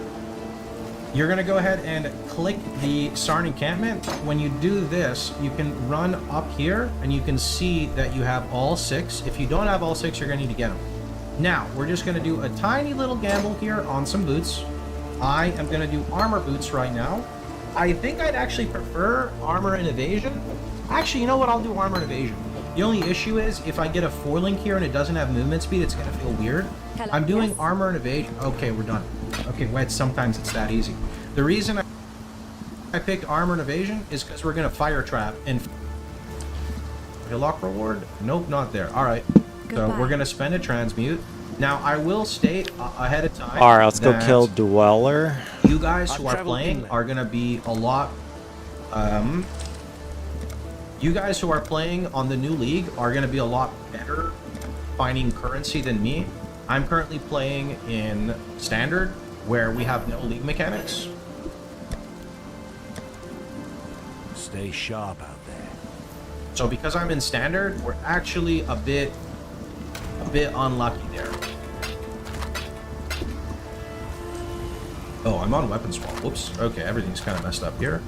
You're going to go ahead and click the Sarn encampment. When you do this, you can run up here and you can see that you have all 6. If you don't have all 6, you're going to need to get them. Now, we're just going to do a tiny little gamble here on some boots. I am going to do armor boots right now. I think I'd actually prefer armor and evasion. Actually, you know what? I'll do armor and evasion. The only issue is if I get a 4-link here and it doesn't have movement speed, it's going to feel weird. Hello, I'm doing yes? armor and evasion. Okay, we're done. Okay, wait, sometimes it's that easy. The reason I picked armor and evasion is because we're going to fire trap and... lock reward? Nope, not there. All right. So we're going to spend a transmute. Now, I will state ahead of time. All right, let's go kill Dweller. You guys who are playing are going to be a lot... you guys who are playing on the new league are going to be a lot better finding currency than me. I'm currently playing in Standard, where we have no league mechanics. Stay sharp out there. So because I'm in Standard, we're actually a bit unlucky there. Oh, I'm on weapon swap. Whoops. Okay, everything's kind of messed up here.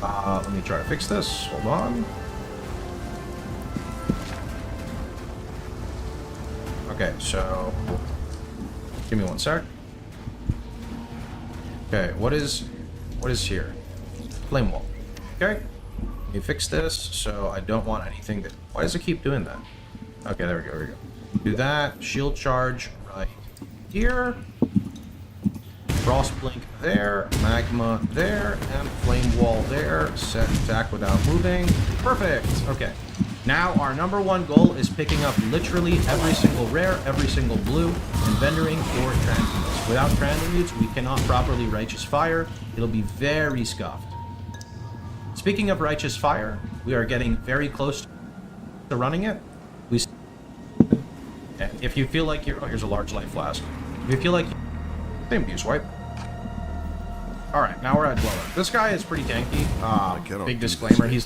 Let me try to fix this. Hold on. Okay, so give me one sec. Okay, what is here? Flame wall. Okay, let me fix this so I don't want anything that... Why does it keep doing that? Okay, there we go, there we go. Do that. Shield charge right here. Frost blink there, magma there, and flame wall there. Set attack without moving. Perfect. Okay. Now our number one goal is picking up literally every single rare, every single blue, and vendoring for transmutes. Without transmutes, we cannot properly Righteous Fire. It'll be very scuffed. Speaking of Righteous Fire, we are getting very close to running it. If you feel like you're... Oh, here's a large life flask. If you feel like... Same abuse wipe. Alright, now we're at Dweller. This guy is pretty tanky. Big disclaimer, he's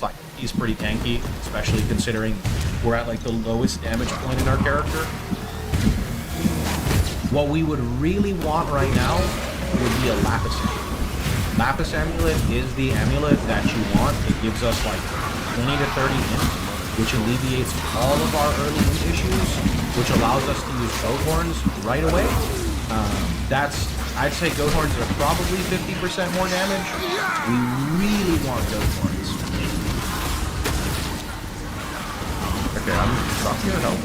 pretty tanky, especially considering we're at like the lowest damage point in our character. What we would really want right now would be a Lapis Amulet. Lapis Amulet is the amulet that you want. It gives us like 20 to 30 int, which alleviates all of our early int issues, which allows us to use goat horns right away. I'd say goat horns are probably 50% more damage. We really want goat horns. Okay, I'm stop here to help.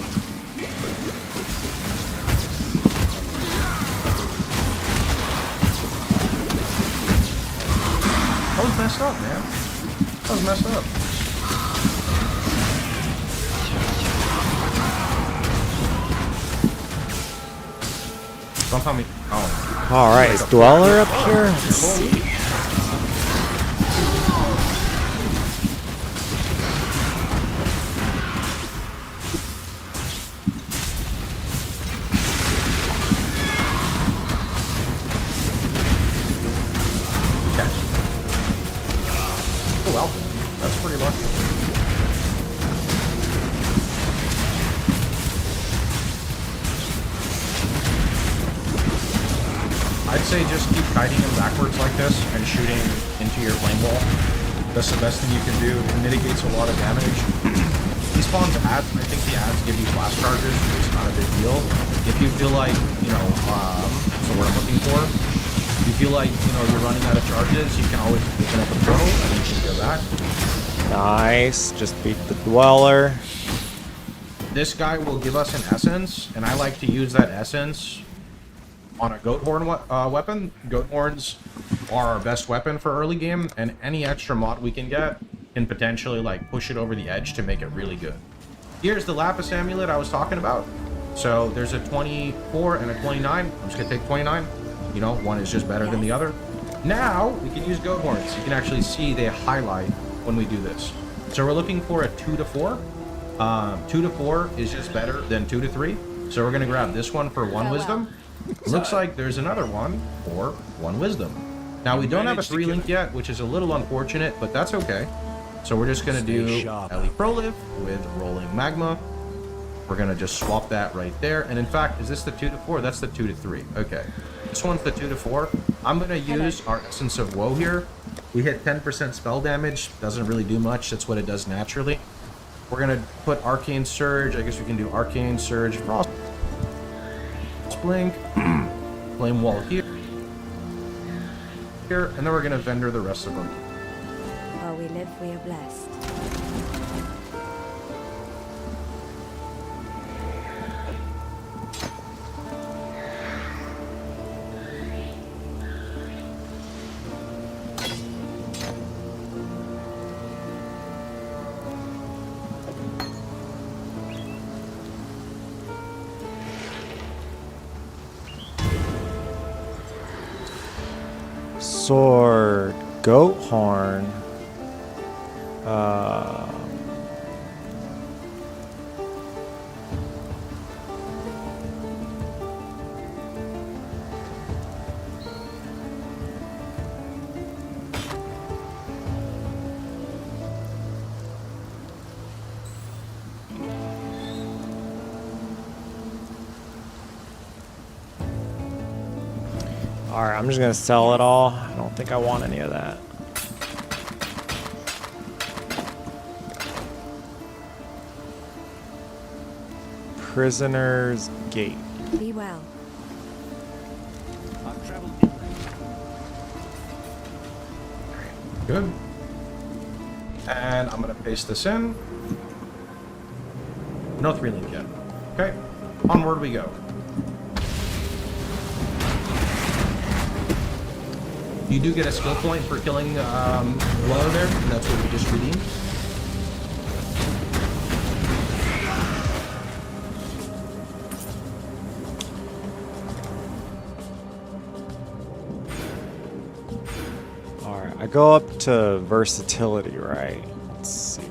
That was messed up, man. That was messed up. Don't tell me. Oh. All right, is Dweller up here? Let's see. wealthy. That's pretty lucky. I'd say just keep kiting him backwards like this and shooting into your flame ball. That's the best thing you can do. It mitigates a lot of damage. He spawns ads. I think the ads give you flash charges, so it's not a big deal. If you feel like, you know, so what I'm looking for, if you feel like, you know, you're running out of charges, you can always open up a portal and you can go back. Nice. Just beat the Dweller. This guy will give us an essence, and I like to use that essence on a goat horn weapon. Goat horns are our best weapon for early game, and any extra mod we can get can potentially like push it over the edge to make it really good. Here's the lapis amulet I was talking about. So there's a 24 and a 29. I'm just gonna take 29. You know, one is just better than the other. Now we can use goat horns. You can actually see they highlight when we do this. So we're looking for a 2 to 4. 2 to 4 is just better than 2 to 3. So we're gonna grab this one for 1 wisdom. Looks like there's another one for 1 wisdom. Now we don't have a 3 link yet, which is a little unfortunate, but that's okay. So we're just gonna do Ellie Prolive with Rolling Magma. We're gonna just swap that right there. And in fact, is this the 2 to 4? That's the 2 to 3. Okay. This one's the 2 to 4. I'm gonna use our Essence of Woe here. We hit 10% spell damage. Doesn't really do much. That's what it does naturally. We're gonna put Arcane Surge. I guess we can do Arcane Surge, Frost Blink, Flame Wall here, and then we're gonna vendor the rest of them. While we live, we are blessed. Sword, goat horn. Alright, I'm just gonna sell it all. I don't think I want any of that. Prisoner's Gate. Be well. Good. And I'm gonna paste this in. No 3 link yet. Okay. Onward we go. You do get a skill point for killing Dweller there, and that's what we just redeemed. Alright, I go up to versatility, right? Let's see.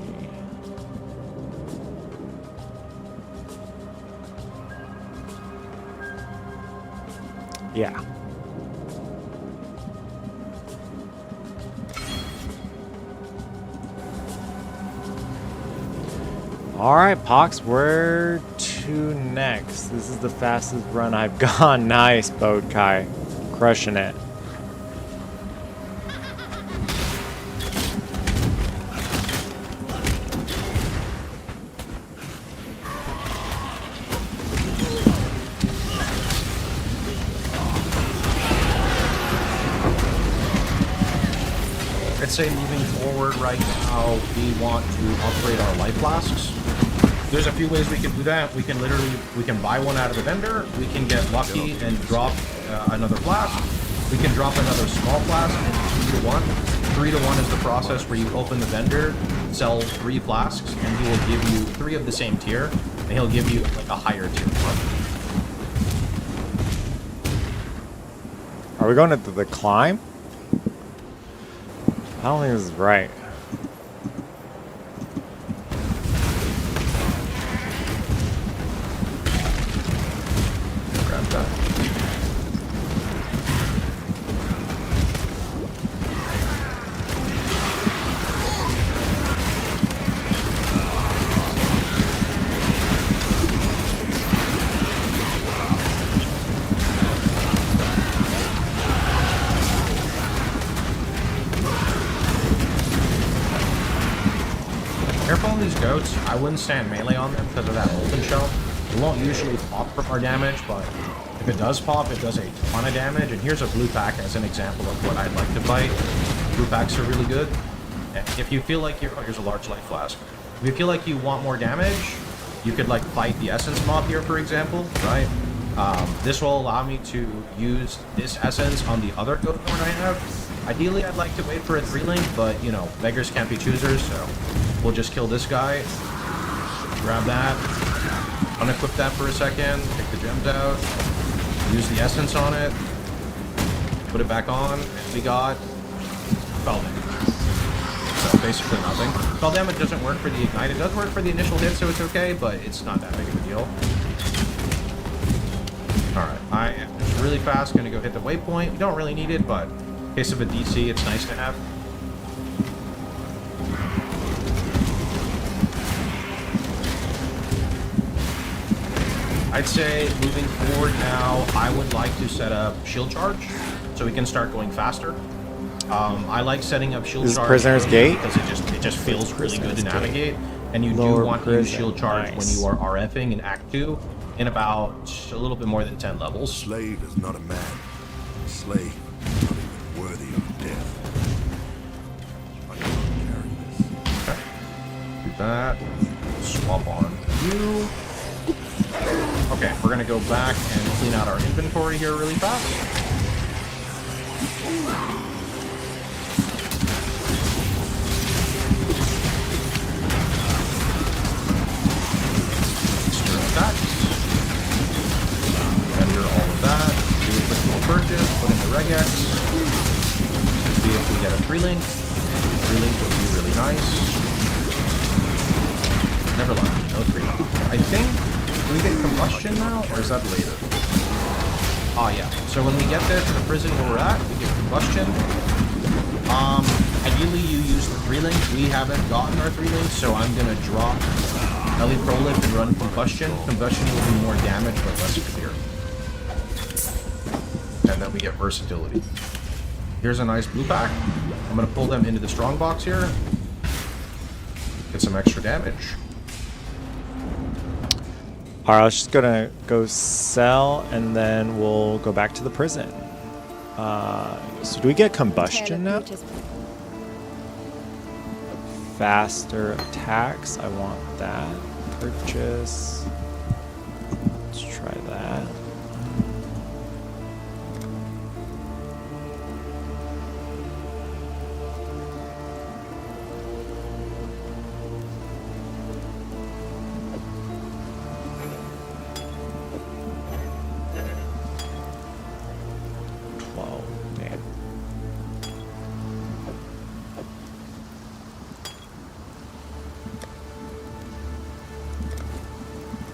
Yeah. Alright, Phox, where to next? This is the fastest run I've gone. Nice, Boat Kai. Crushing it. I'd say moving forward right now, we want to upgrade our life flasks. There's a few ways we can do that. We can buy one out of the vendor. We can get lucky and drop another flask. We can drop another small flask in 3 to 1. 3 to 1 is the process where you open the vendor, sell 3 flasks, and he will give you 3 of the same tier, and he'll give you like a higher tier one. Are we going into the climb? I don't think this is right. Grab that. careful on these goats. I wouldn't stand melee on them because of that molten shell. It won't usually pop for our damage, but if it does pop, it does a ton of damage. And here's a blue pack as an example of what I'd like to fight. Blue packs are really good. If you feel like you're... Oh, here's a large light flask. If you feel like you want more damage, you could like fight the essence mob here, for example, right? This will allow me to use this essence on the other goat horn I have. Ideally, I'd like to wait for a 3-link, but, you know, beggars can't be choosers, so we'll just kill this guy. Grab that. Unequip that for a second. Take the gems out. Use the essence on it. Put it back on, and we got spell damage. So basically nothing. Spell damage doesn't work for the ignite. It does work for the initial hit, so it's okay, but it's not that big of a deal. Alright, I am just really fast going to go hit the waypoint. We don't really need it, but in case of a DC, it's nice to have. I'd say moving forward now, I would like to set up shield charge so we can start going faster. I like setting up shield charge Prisoner's Gate because it just feels really good to navigate, and you Lower do want to use prison. shield charge Nice. when you are RFing in Act 2 in about a little bit more than 10 levels. Slave is not a man. A slave is not even worthy of death. I can't carry this. Okay. Do that. Swap on you. Okay, we're gonna go back and clean out our inventory here really fast. Enter all of that. Do a quick little purchase. Put in the regex. See if we get a 3-link. 3-link would be really nice. Never mind. No 3-link. I think we get combustion now, or is that later? Ah, yeah. So when we get there to the prison where we're at, we get combustion. Ideally you use the 3-link. We haven't gotten our 3-link, so I'm gonna drop Ellie Prolip and run combustion. Combustion will do more damage, but less clear. And then we get versatility. Here's a nice blue pack. I'm gonna pull them into the strong box here. Get some extra damage. Alright, I was just gonna go sell, and then we'll go back to the prison. So do we get combustion now? Faster attacks. I want that. Purchase. Let's try that.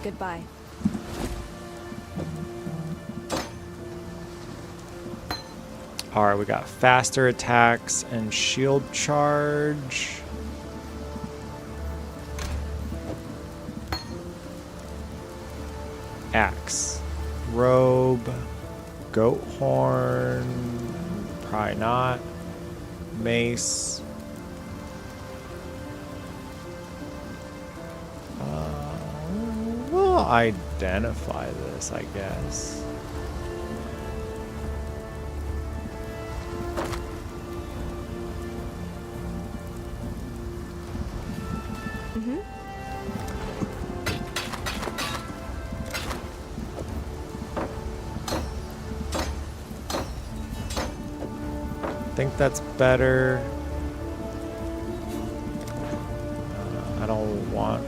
Goodbye. Alright, we got faster attacks and shield charge. Axe. Robe. Goat horn. Probably not. Mace. We'll identify this, I guess. I think that's better. I don't want.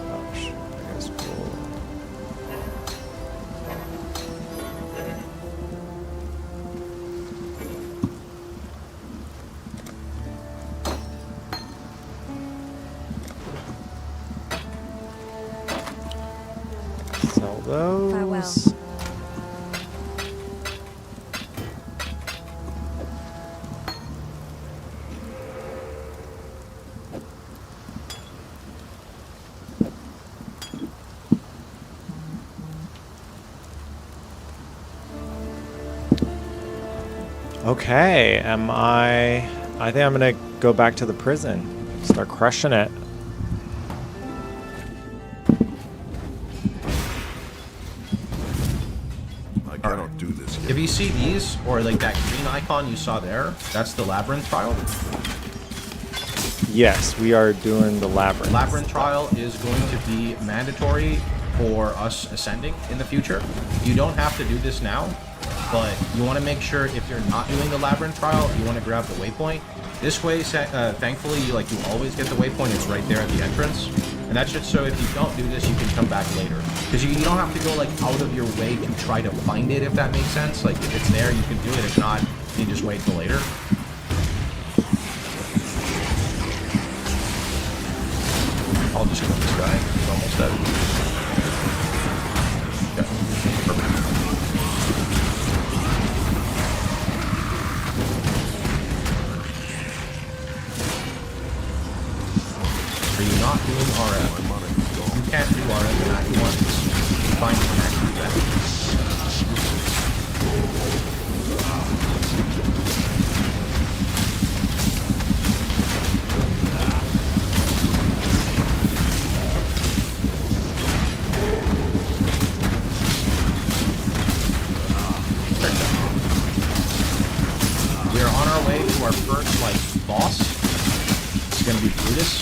I guess we'll. Sell those. Farewell. Okay, am I I think I'm gonna go back to the prison. Start crushing it. I cannot do this yet. If you see these, or like that green icon you saw there, that's the labyrinth trial. Yes, we are doing the labyrinth. Labyrinth trial is going to be mandatory for us ascending in the future. You don't have to do this now, but you want to make sure if you're not doing the labyrinth trial, you want to grab the waypoint. This way, thankfully, you always get the waypoint. It's right there at the entrance. And that's just so if you don't do this, you can come back later. Because you don't have to go like out of your way to try to find it, if that makes sense. Like if it's there, you can do it. If not, you just wait till later. I'll just kill this guy. He's almost dead. Yeah. Perfect. Are you not doing RF? You can't do RF in Act 1. Find it in Act 2 then. We are on our way to our first, boss. It's gonna be Brutus.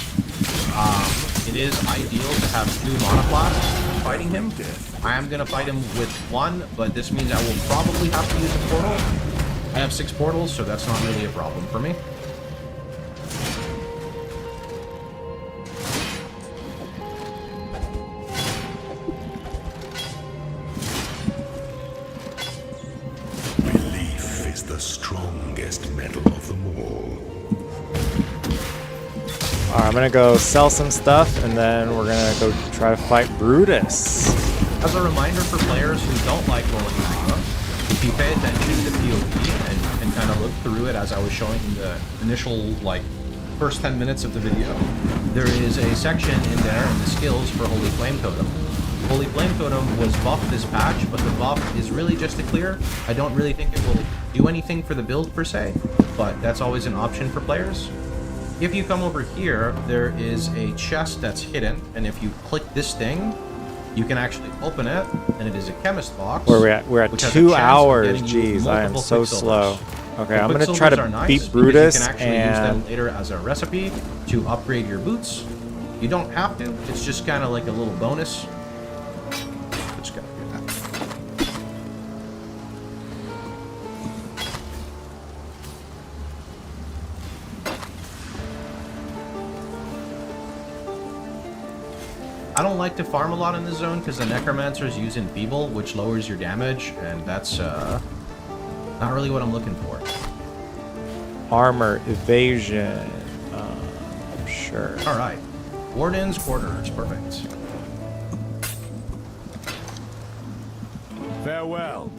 It is ideal to have 2 monoplasms fighting him. I am gonna fight him with 1, but this means I will probably have to use a portal. I have 6 portals, so that's not really a problem for me. Belief is the strongest metal of them all. Alright, I'm gonna go sell some stuff, and then we're gonna go try to fight Brutus. As a reminder for players who don't like rolling magma, if you pay attention to POV and kind of look through it as I was showing in the initial, first 10 minutes of the video, there is a section in there in the skills for Holy Flame Totem. Holy Flame Totem was buffed this patch, but the buff is really just to clear. I don't really think it will do anything for the build per se, but that's always an option for players. If you come over here, there is a chest that's hidden, and if you click this thing, you can actually open it, and it is a chemist box. Where we're at 2 hours. Jeez, I am so slow. Okay, I'm gonna try to beat Brutus, you can actually use them later as a recipe to upgrade your boots. You don't have to. It's just kind of like a little bonus. Just gotta do that. I don't like to farm a lot in this zone because the Necromancer is using Feeble, which lowers your damage, and that's not really what I'm looking for. Armor, evasion. Sure. All right. Warden's Quarters. Perfect. Farewell.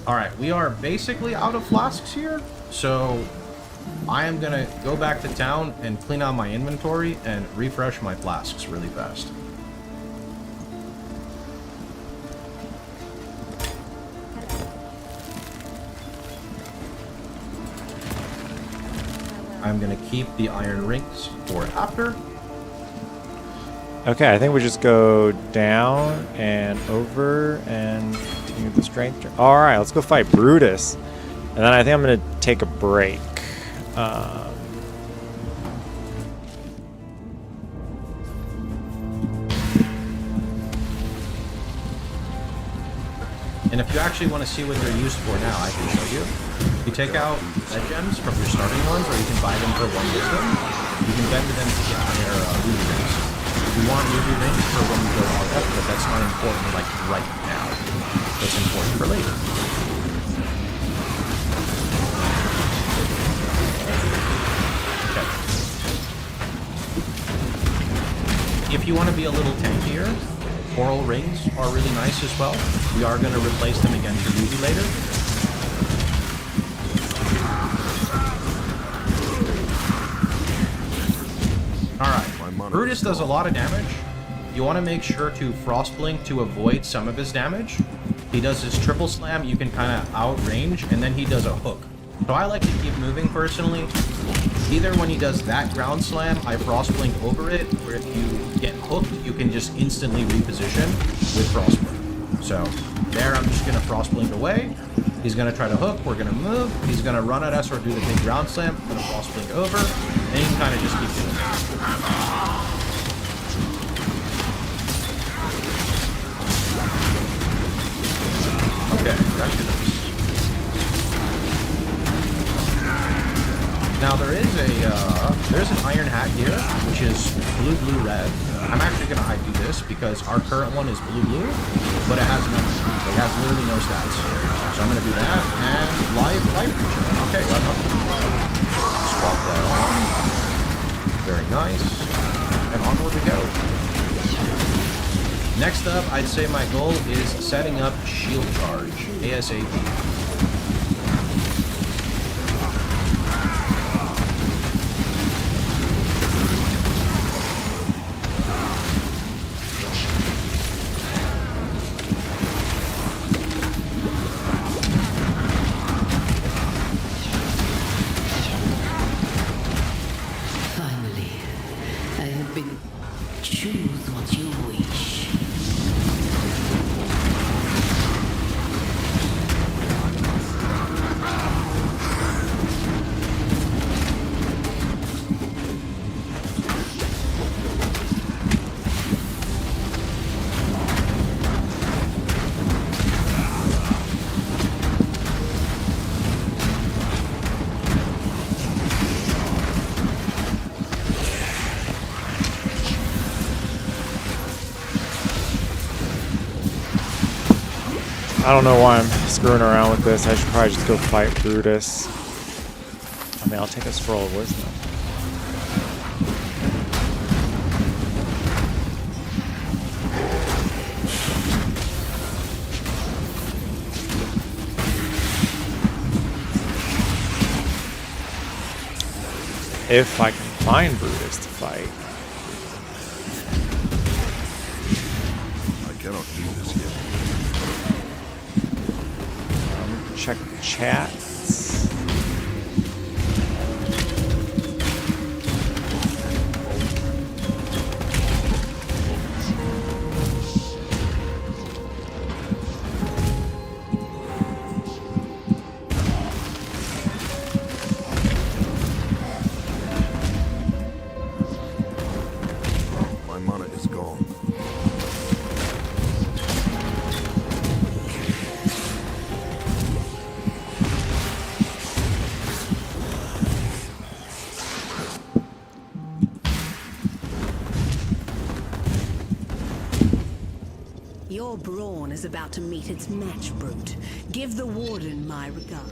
All right. We are basically out of flasks here, so I am gonna go back to town and clean out my inventory and refresh my flasks really fast. I'm gonna keep the iron rings for after. Okay, I think we just go down and over and continue the strength. Alright, let's go fight Brutus. And then I think I'm gonna take a break. And if you actually want to see what they're used for now, I can show you. You take out red gems from your starting ones, or you can buy them for 1 wisdom. You can bend them to get higher ruby rings. You want ruby rings for when you go all up, but that's not important right now. It's important for later. Okay. If you want to be a little tankier, coral rings are really nice as well. We are going to replace them again for ruby later. Alright, Brutus does a lot of damage, you want to make sure to Frostblink to avoid some of his damage. He does his triple slam, you can kind of outrange, and then he does a hook. So I like to keep moving personally. Either when he does that ground slam, I Frostblink over it, or if you get hooked, you can just instantly reposition with Frostblink. So there, I'm just going to Frostblink away. He's going to try to hook, we're going to move, he's going to run at us or do the big ground slam, I'm going to Frostblink over, and you can kind of just keep doing that. Okay, that's good. Now there's an iron hat here, which is blue, blue, red. I'm actually gonna do this because our current one is blue, blue, but it has nothing. It has literally no stats. So I'm gonna do that and live creature. Okay, got nothing. Swap that on. Very nice. And onward we go. Next up, I'd say my goal is setting up shield charge ASAP. Choose what you wish. I don't know why I'm screwing around with this. I should probably just go fight Brutus. I mean, I'll take a scroll of wisdom. If I can find Brutus to fight. I cannot do this yet. Check the chats. My mana is gone. Your brawn is about to meet its match, Brute. Give the Warden my regard.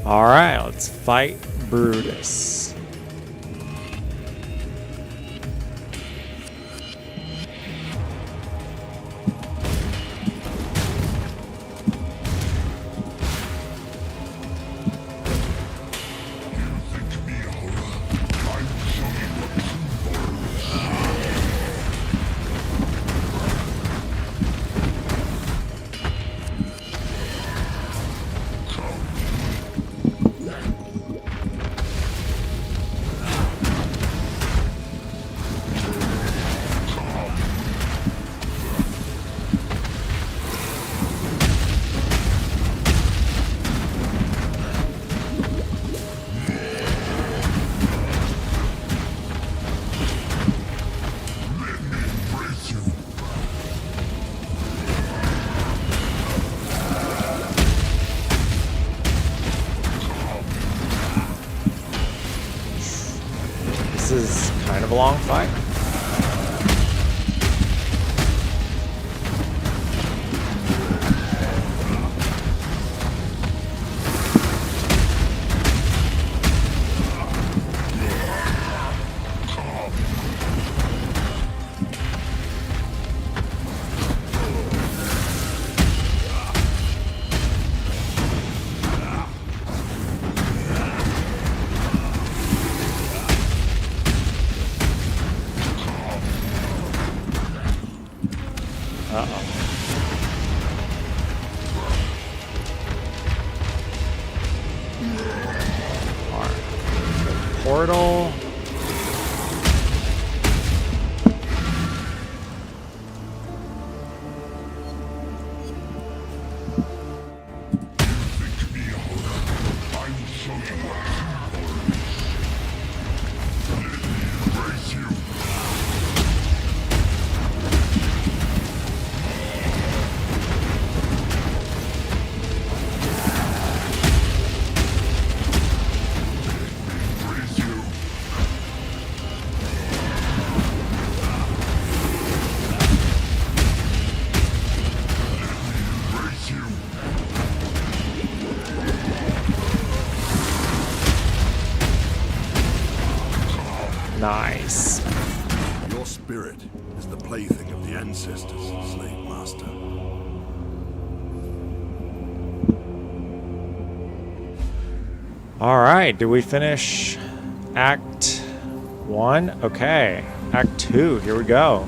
Alright, let's fight Brutus. This is kind of a long fight. Nice. Your spirit is the plaything of the ancestors, slave master. All right, did we finish Act 1? Okay, Act 2, here we go.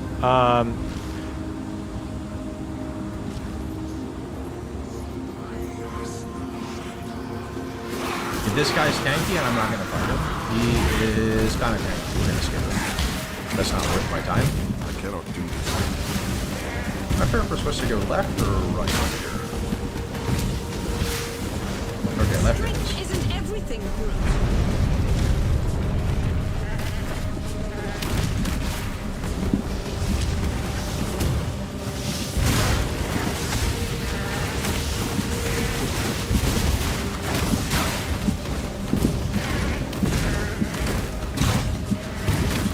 If this guy's tanky, and I'm not going to fight him, he is kind of tanky. We're going to skip him. That's not worth my time. I cannot do this. I'm not sure if we're supposed to go left or right here. Okay, left it is. Isn't everything good?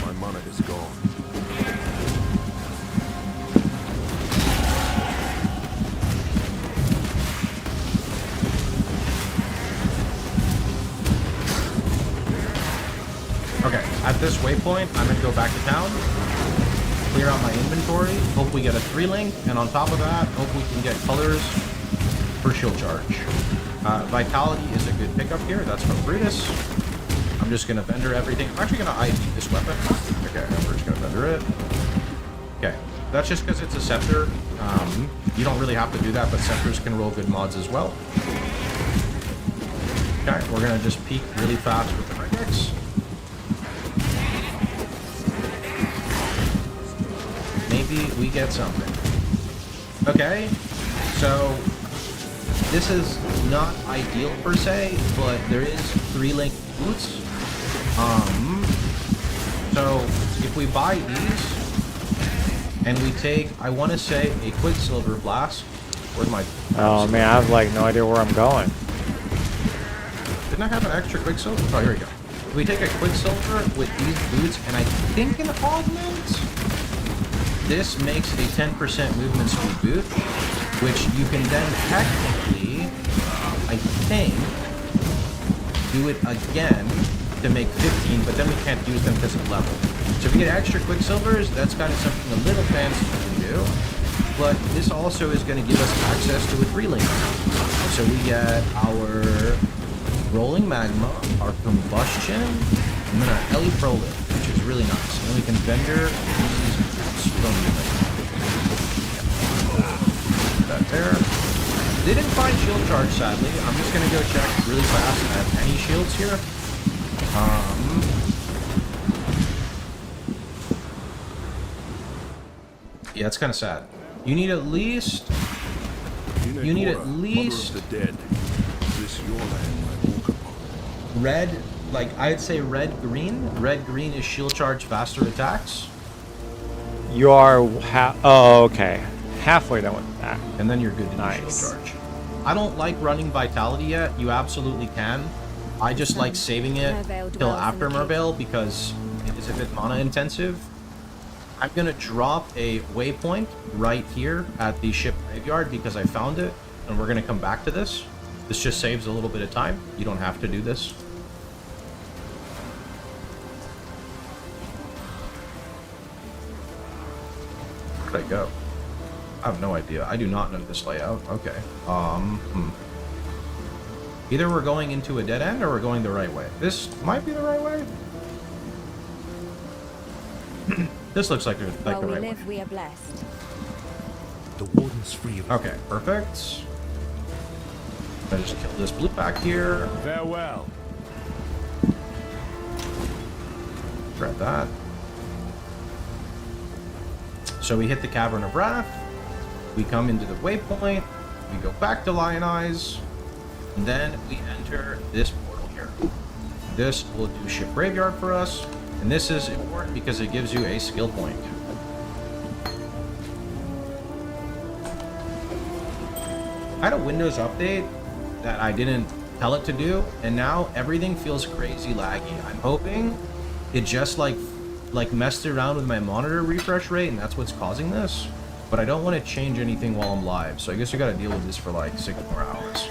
My mana is gone. Okay, at this waypoint, I'm going to go back to town, clear out my inventory, hope we get a 3-link, and on top of that, hope we can get colors for shield charge. Vitality is a good pickup here. That's from Brutus. I'm just going to vendor everything. I'm actually going to ID this weapon. Okay, we're just going to vendor it. Okay, that's just because it's a scepter. You don't really have to do that, but scepters can roll good mods as well. Okay, we're going to just peek really fast with the regex. Maybe we get something. Okay, so this is not ideal per se, but there is 3-link boots. So if we buy these and we take, I want to say, a Quicksilver Blast. Where'd my... Oh man, I have like no idea where I'm going. Didn't I have an extra Quicksilver? Oh, here we go. We take a Quicksilver with these boots and I think an augment. This makes a 10% movement speed boot, which you can then technically, I think, do it again to make 15, but then we can't use them because of level. So if we get extra Quicksilvers, that's kind of something a little fancy to do. But this also is going to give us access to a 3-link. So we get our Rolling Magma, our Combustion, and then our Heli Pro Lift, which is really nice. And then we can vendor these boots. We don't need them. That there. Didn't find shield charge, sadly. I'm just going to go check really fast if I have any shields here. Yeah, it's kind of sad. You need at least... You need at least... Mother of the dead. Is this your land I walk upon? Red, like, I'd say red-green. Red-green is shield charge faster attacks. You are oh, okay. Halfway done with that. And then you're good to Nice. do shield charge. I don't like running Vitality yet. You absolutely can. I just like saving it till after Merveil because it is a bit mana intensive. I'm going to drop a waypoint right here at the ship graveyard because I found it, and we're going to come back to this. This just saves a little bit of time. You don't have to do this. Where'd I go? I have no idea. I do not know this layout. Okay. Either we're going into a dead end or we're going the right way. This might be the right way. This looks like the right way. We are blessed. The warden's free of... Okay, perfect. I just killed this blue back here. Farewell. Grab that. So we hit the Cavern of Wrath. We come into the waypoint. We go back to Lion Eyes. And then we enter this portal here. This will do ship graveyard for us. And this is important because it gives you a skill point. I had a Windows update that I didn't tell it to do, and now everything feels crazy laggy. I'm hoping it just like messed around with my monitor refresh rate, and that's what's causing this. But I don't want to change anything while I'm live, so I guess I gotta deal with this for like 6 more hours.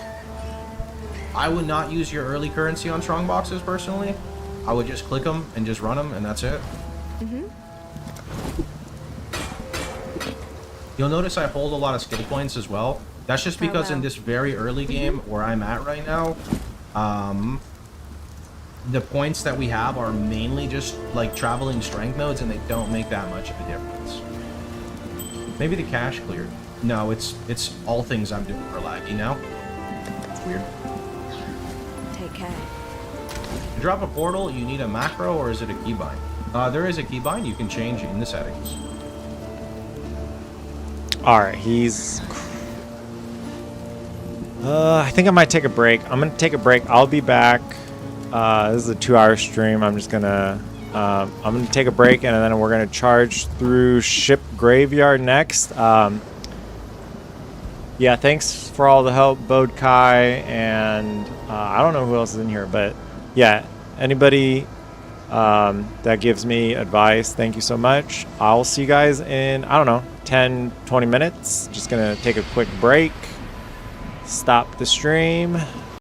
I would not use your early currency on strong boxes personally. I would just click them and just run them, and that's it. You'll notice I hold a lot of skill points as well. That's just because in this very early game where I'm at right now, the points that we have are mainly just like traveling strength nodes, and they don't make that much of a difference. Maybe the cache cleared. No, it's all things I'm doing are laggy now. It's weird. Take care. To drop a portal, you need a macro, or is it a keybind? There is a keybind you can change in the settings. Alright, he's... I think I might take a break. I'm going to take a break. I'll be back. This is a 2-hour stream. I'm just going to... I'm going to take a break, and then we're going to charge through Ship Graveyard next. Yeah, thanks for all the help, Bode Kai, and I don't know who else is in here, but yeah, anybody that gives me advice, thank you so much. I'll see you guys in, I don't know, 10-20 minutes. Just gonna take a quick break, stop the stream.